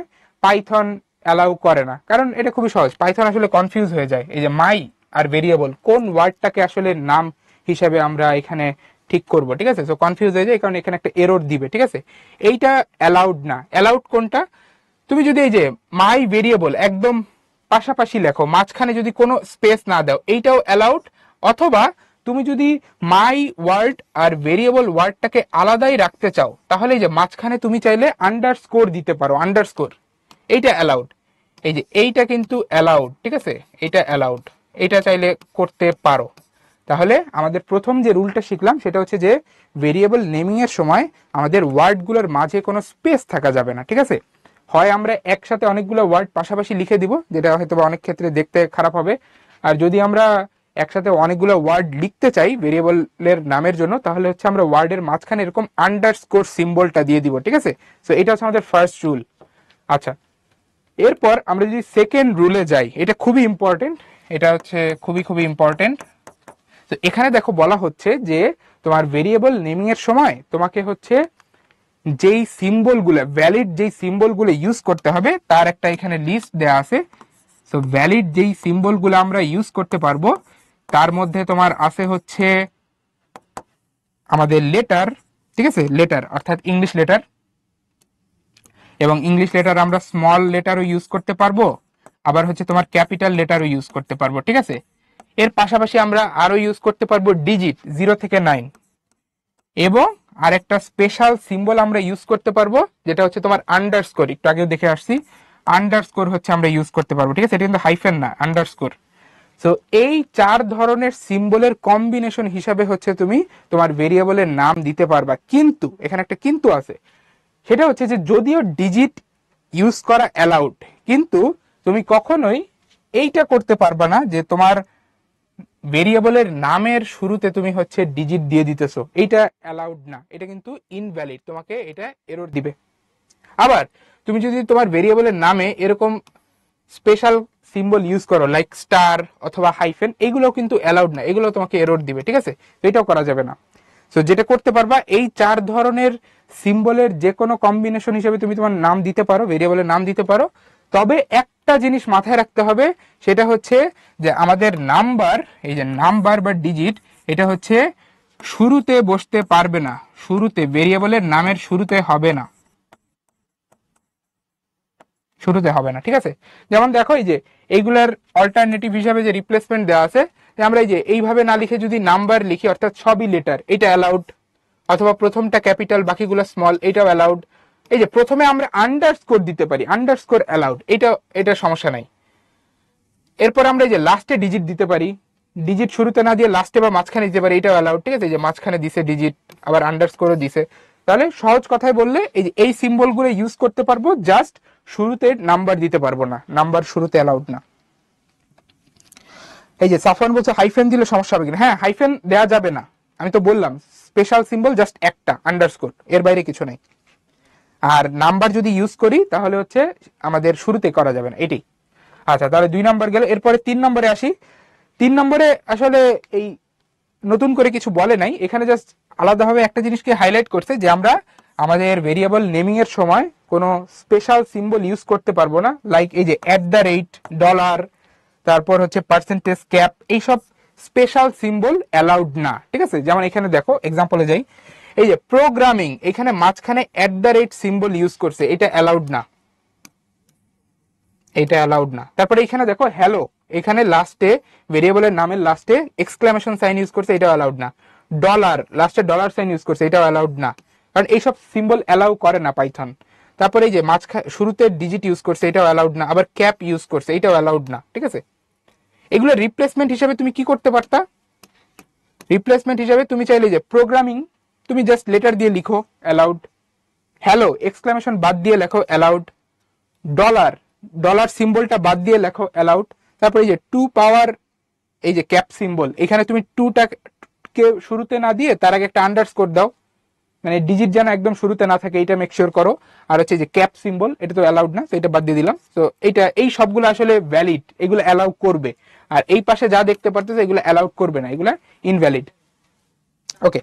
পাইথন অ্যালাউ করে না, কারণ এটা খুবই সহজ, পাইথন আসলে কনফিউজ হয়ে যায় এই যে মাই আর ভেরিয়েবল কোন ওয়ার্ডটাকে আসলে নাম হিসাবে আমরা এখানে ঠিক করব, ঠিক আছে। সো কনফিউজ হয়ে যায়, এই কারণে এখানে একটা এরর দিবে, ঠিক আছে। এইটা অ্যালাউড না। অ্যালাউড কোনটা? তুমি যদি এই যে মাই ভেরিয়েবল একদম পাশাপাশি লেখো, মাঝখানে যদি কোনো স্পেস না দাও, এইটাও অ্যালাউড। অথবা তুমি যদি মাই ওয়ার্ড আর ভেরিয়েবল ওয়ার্ডটাকে আলাদাই রাখতে চাও, তাহলে এই যে মাঝখানে তুমি চাইলে আন্ডারস্কোর দিতে পারো, আন্ডারস্কোর, এইটা অ্যালাউড। এই যে এইটা কিন্তু অ্যালাউড, ঠিক আছে, এইটা অ্যালাউড, এইটা চাইলে করতে পারো। তাহলে আমাদের প্রথম যে রুলটা শিখলাম সেটা হচ্ছে যে ভেরিয়েবল নেমিং এর সময় আমাদের ওয়ার্ডগুলোর মাঝে কোনো স্পেস থাকা যাবে না, ঠিক আছে। হয় আমরা একসাথে অনেকগুলো ওয়ার্ড পাশাপাশি লিখে দিব, যেটা হয়তো অনেক ক্ষেত্রে দেখতে খারাপ হবে। আর যদি আমরা একসাথে অনেকগুলো ওয়ার্ড লিখতে চাই ভেরিয়েবলের নামের জন্য, তাহলে হচ্ছে আমরা ওয়ার্ডের মাঝখানে এরকম আন্ডারস্কোর সিম্বলটা দিয়ে দিব, ঠিক আছে। সো এটা হচ্ছে আমাদের ফার্স্ট রুল। আচ্ছা, এরপর আমরা যদি সেকেন্ড রুলে যাই, এটা খুবই ইম্পর্টেন্ট, এটা হচ্ছে খুবই খুবই ইম্পর্টেন্ট। তো এখানে দেখো বলা হচ্ছে যে তোমার ভেরিয়েবল নেমিং এর সময় তোমাকে হচ্ছে যেই সিম্বলগুলো ভ্যালিড, যেই সিম্বলগুলো ইউজ করতে হবে তার একটা এখানে লিস্ট দেওয়া আছে। সো ভ্যালিড যেই সিম্বলগুলো আমরা ইউজ করতে পারবো তার মধ্যে তোমার আছে হচ্ছে আমাদের লেটার, ঠিক আছে, লেটার অর্থাৎ ইংলিশ লেটার, এবং ইংলিশ লেটার আমরা স্মল লেটারও ইউজ করতে পারবো, আবার হচ্ছে তোমার ক্যাপিটাল লেটারও ইউজ করতে পারবো, ঠিক আছে। এর পাশাপাশি আমরা আরো ইউজ করতে পারবো ডিজিট 0 থেকে 9, এবং আরেকটা স্পেশাল সিম্বল আমরা ইউজ করতে পারবো যেটা হচ্ছে তোমার আন্ডারস্কোর, একটু আগেও দেখে আসছি, আন্ডারস্কোর হচ্ছে আমরা ইউজ করতে পারবো, ঠিক আছে, এটা কিন্তু হাইফেন না, আন্ডারস্কোর। সো এই 4 ধরনের সিম্বলের কম্বিনেশন হিসাবে হচ্ছে তুমি তোমার ভেরিয়েবলের নাম দিতে পারবা, কিন্তু এখানে একটা কিন্তু আছে, সেটা হচ্ছে যে যদিও ডিজিট ইউজ করা অ্যালাউড, কিন্তু তুমি কখনোই এইটা করতে পারবা না যে তোমার ভেরিয়েবলের নামের শুরুতে তুমি হচ্ছে ডিজিট দিয়ে দিতেছো, এইটা অ্যালাউড না, এটা কিন্তু ইনভ্যালিড, তোমাকে এটা এরর দিবে। আবার তুমি যদি তোমার ভেরিয়েবলের নামে এরকম স্পেশাল সিম্বল ইউজ করো লাইক স্টার অথবা হাইফেন, এগুলো কিন্তু অ্যালাউড না, এগুলো তোমাকে এরর দিবে, ঠিক আছে, তো এটাও করা যাবে না। সো যেটা করতে পারবা, এই 4 ধরনের সিম্বলের যে কোনো কম্বিনেশন হিসেবে তুমি তোমার নাম দিতে পারো, ভেরিয়েবলের নাম দিতে পারো। তবে একটা জিনিস মাথায় রাখতে হবে, সেটা হচ্ছে যে আমাদের নাম্বার, এই যে নাম্বার বা ডিজিট, এটা হচ্ছে শুরুতে বসতে পারবে না, শুরুতে ভেরিয়েবলের নামের শুরুতে হবে না, শুরুতে হবে না, ঠিক আছে। যেমন দেখো এই যে এইগুলার অল্টারনেটিভ হিসাবে যে রিপ্লেসমেন্ট দেওয়া আছে, যে আমরা এই যে এইভাবে না লিখে যদি নাম্বার লিখি অর্থাৎ সবই লেটার, এটা অ্যালাউড, অথবা প্রথমটা ক্যাপিটাল বাকিগুলো স্মল, এটাও অ্যালাউড। এই যে প্রথমে আমরা আন্ডারস্কোর দিতে পারি, আন্ডারস্কোর অ্যালাউড, এটা সমস্যা নাই। এরপর আমরা এই যে লাস্টে ডিজিট দিতে পারি, ডিজিট শুরুতে না দিয়ে লাস্টে বা মাঝখানে দিতে পারি, এটাও অ্যালাউড, ঠিক আছে, যে মাঝখানে দিছে ডিজিট, আবার আন্ডারস্কোরও দিছে। তাহলে সহজ কথায় বললে এই যে এই সিম্বলগুলো ইউজ করতে পারবো, জাস্ট শুরুতে নাম্বার দিতে পারবো না, নাম্বার শুরুতে অ্যালাউড না। এই যে সাফওয়ান বলছে হাইফেন দিলে সমস্যা হবে কিনা, হ্যাঁ হাইফেন দেওয়া যাবে না, আমি তো বললাম স্পেশাল সিম্বল জাস্ট একটা আন্ডারস্কোর, এর বাইরে কিছু নেই। আর নাম্বার যদি ইউজ করি তাহলে হচ্ছে আমাদের শুরুতে করা যাবে না, এটাই। আচ্ছা, তাহলে 2 নম্বর গেল, এরপরে 3 নম্বরে আসি। 3 নম্বরে আসলে এই নতুন করে কিছু বলে নাই, এখানে জাস্ট আলাদাভাবে একটা জিনিসকে হাইলাইট করছে যে আমরা আমাদের ভেরিয়েবল নেমিং এর সময় কোনো স্পেশাল সিম্বল ইউজ করতে পারবো না, লাইক এই যে @, ডলার, তারপর হচ্ছে পার্সেন্টেজ, ক্যাপ, এইসব স্পেশাল সিম্বল অ্যালাউড না, ঠিক আছে। যেমন এখানে দেখো এক্সাম্পলে যাই, এই যে প্রোগ্রামিং, এখানে মাঝখানে সিম্বল ইউজ করছে, এটা অ্যালাউড না, এটা অ্যালাউড না। তারপরে এখানে দেখো হ্যালো, এখানে লাস্টে ভেরিয়েবলের নামের লাস্টে এক্সক্লামেশন সাইন ইউজ করছে, এটাও অ্যালাউড না। ডলার লাস্টে ডলার সাইন ইউজ করছে, এটাও অ্যালাউড না, কারণ এইসব সিম্বল অ্যালাউ করে না পাইথন। তারপরে এই যে মাঝখানে শুরুতে ডিজিট ইউজ করছে, এটাও অ্যালাউড না, আবার ক্যাপ ইউজ করছে, এটাও অ্যালাউড না, ঠিক আছে। এগুলো রিপ্লেসমেন্ট হিসেবে তুমি কি করতে পারতা, রিপ্লেসমেন্ট হিসেবে তুমি চাইলে যে প্রোগ্রামিং তুমি জাস্ট লেটার দিয়ে লিখো, অ্যালাউড। হ্যালো এক্সক্লামেশন বাদ দিয়ে লেখো, অ্যালাউড। ডলার, ডলার সিম্বলটা বাদ দিয়ে লেখো, অ্যালাউড। তারপরে এই যে 2 পাওয়ার, এই যে ক্যাপ সিম্বল, এখানে তুমি 2টাকে শুরুতে না দিয়ে তার আগে একটা আন্ডারস্কোর দাও, মানে ডিজিট যেন একদম শুরুতে না থাকে, এটা মেক শিওর করো। আর হচ্ছে যে ক্যাপ সিম্বল, এটা তো অ্যালাউড না, তো এটা বাদ দিয়ে দিলাম। তো এটা, এই সবগুলো আসলে ভ্যালিড, এগুলো অ্যালাউ করবে। আর এই পাশে যা দেখতে পারতেছে এগুলো অ্যালাউড করবে না, এগুলো ইনভ্যালিড। ওকে,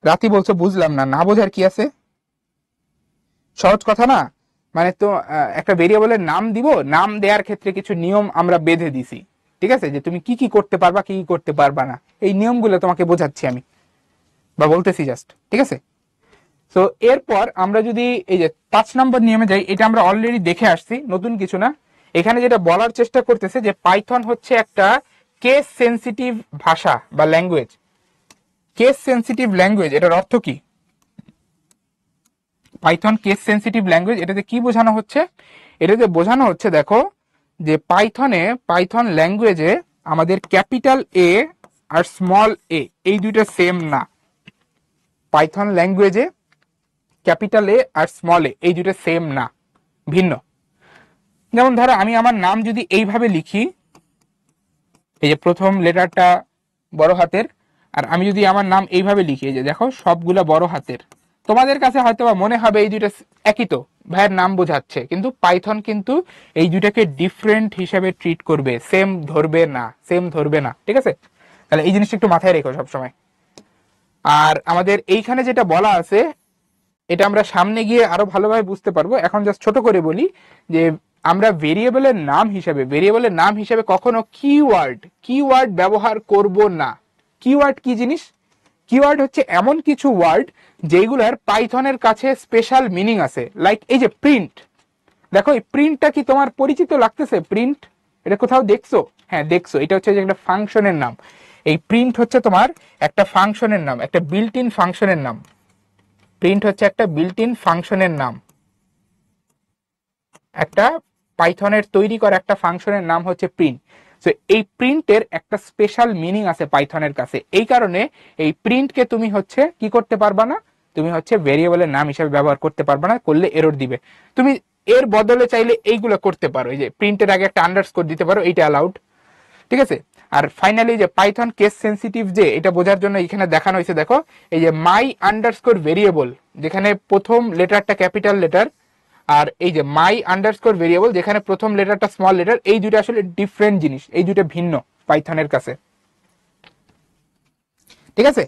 রাতি বলছো বুঝলাম না, না বোঝার কি আছে, সহজ কথা না। মানে তো একটা ভেরিয়েবলের নাম দিব, নাম দেওয়ার ক্ষেত্রে কিছু নিয়ম আমরা বেঁধে দিছি, ঠিক আছে, যে তুমি কি কি করতে পারবা, কি কি করতে পারবা না, এই নিয়মগুলো তোমাকে বোঝাচ্ছি আমি, বা বলতেছি জাস্ট, ঠিক আছে। তো এরপর আমরা যদি এই যে 5 নম্বর নিয়মে যাই, এটা আমরা অলরেডি দেখে আসছি, নতুন কিছু না। এখানে যেটা বলার চেষ্টা করতেছে যে পাইথন হচ্ছে একটা কেস সেন্সিটিভ ভাষা বা ল্যাঙ্গুয়েজ। কেস সেন্সিটিভ ল্যাঙ্গুয়েজ, এটার অর্থ কি? পাইথন কেস সেন্সিটিভ ল্যাঙ্গুয়েজ, এটাতে কি বোঝানো হচ্ছে? এটাতে বোঝানো হচ্ছে, দেখো, যে পাইথন ল্যাঙ্গুয়েজে আমাদের ক্যাপিটাল এ আর স্মল এ এই দুইটা সেম না। পাইথন ল্যাঙ্গুয়েজে ক্যাপিটাল এ আর স্মল এ এই দুইটা সেম না, ভিন্ন। যেমন ধরো আমি আমার নাম যদি এইভাবে লিখি, এই যে প্রথম লেটারটা বড় হাতের, আর আমি যদি আমার নাম এইভাবে লিখি, এই যে দেখো সবগুলা বড় হাতের, তোমাদের কাছে হয়তো বা মনে হবে এই দুইটা একই, তো ভাইয়ের নাম বোঝাচ্ছে, কিন্তু পাইথন কিন্তু এই দুইটাকে ডিফারেন্ট হিসেবে ট্রিট করবে, সেম ধরবে না, ঠিক আছে। তাহলে এই জিনিসটা একটু মাথায় রেখো সবসময়। আর আমাদের এইখানে যেটা বলা আছে এটা আমরা সামনে গিয়ে আরো ভালোভাবে বুঝতে পারবো, এখন জাস্ট ছোট করে বলি যে আমরা ভেরিয়েবলের নাম হিসেবে কখনো কিওয়ার্ড ব্যবহার করব না। কিওয়ার্ড কি জিনিস? কিওয়ার্ড হচ্ছে এমন কিছু ওয়ার্ড যেগুলার পাইথনের কাছে স্পেশাল মিনিং আছে। লাইক এই যে প্রিন্ট, দেখো এই প্রিন্টটা কি তোমার পরিচিত লাগতেছে? প্রিন্ট এটা কোথাও দেখছো? হ্যাঁ দেখছো, এটা হচ্ছে যে একটা ফাংশনের নাম। এই প্রিন্ট হচ্ছে তোমার একটা ফাংশনের নাম, একটা বিল্ট ইন ফাংশনের নাম। প্রিন্ট হচ্ছে একটা বিল্ট ইন ফাংশনের নাম, একটা পাইথনের তৈরি করা একটা ফাংশনের নাম হচ্ছে প্রিন্ট। তো এই প্রিন্টের একটা স্পেশাল মিনিং আছে পাইথনের কাছে, এই কারণে এই প্রিন্টকে তুমি হচ্ছে কি করতে পারবা না, তুমি হচ্ছে ভেরিয়েবলের নাম হিসেবে ব্যবহার করতে পারবা না, করলে এরর দিবে। তুমি এর বদলে চাইলে এইগুলো করতে পারো, এই যে প্রিন্টের আগে একটা আন্ডারস্কোর দিতে পারো, এইটা অ্যালাউড, ঠিক আছে। আর ফাইনালি যে পাইথন কেস সেন্সিটিভ, যে এটা বোঝার জন্য এখানে দেখানো হয়েছে, দেখো এই যে মাই আন্ডারস্কোর ভেরিয়েবল, যেখানে প্রথম লেটারটা ক্যাপিটাল লেটার, আর এই যে মাই আন্ডারস্কোর ভেরিয়েবল যেখানে প্রথম লেটারটা স্মল লেটার, এই দুটো আসলে ডিফারেন্ট জিনিস, এই দুটো ভিন্ন পাইথনের কাছে, ঠিক আছে।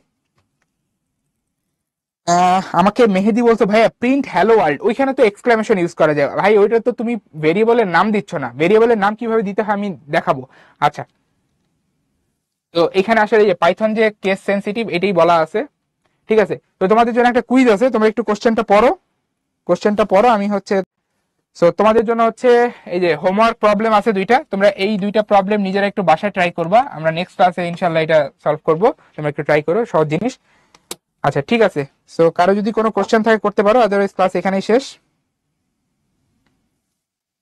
আমাকে মেহেদি বলছো ভাইয়া প্রিন্ট হ্যালো ওয়ার্ল্ড, ওইখানে তো এক্সক্লামেশন ইউজ করা যায় ভাই, ওইটা তো তুমি ভেরিয়েবলের নাম দিচ্ছ না, ভেরিয়েবলের নাম কিভাবে দিতে হয় আমি দেখাবো। আচ্ছা, তো এখানে আসলে এই যে পাইথন যে কেস সেন্সিটিভ এটাই বলা আছে, ঠিক আছে। তো তোমাদের জন্য একটা কুইজ আছে, তোমরা একটু কোশ্চেনটা পড়ো, আমি হচ্ছে সো তোমাদের জন্য হচ্ছে এই যে হোমওয়ার্ক প্রবলেম আছে দুইটা, তোমরা এই দুইটা প্রবলেম নিজেরা একটু বাসায় ট্রাই করবা, আমরা নেক্সট ক্লাসে ইনশাল্লাহ এটা সলভ করব, তোমরা একটু ট্রাই করো, সহজ জিনিস। আচ্ছা ঠিক আছে, সো কারো যদি কোনো কোশ্চেন থাকে করতে পারো, আদারওয়াইজ ক্লাস এখানেই শেষ।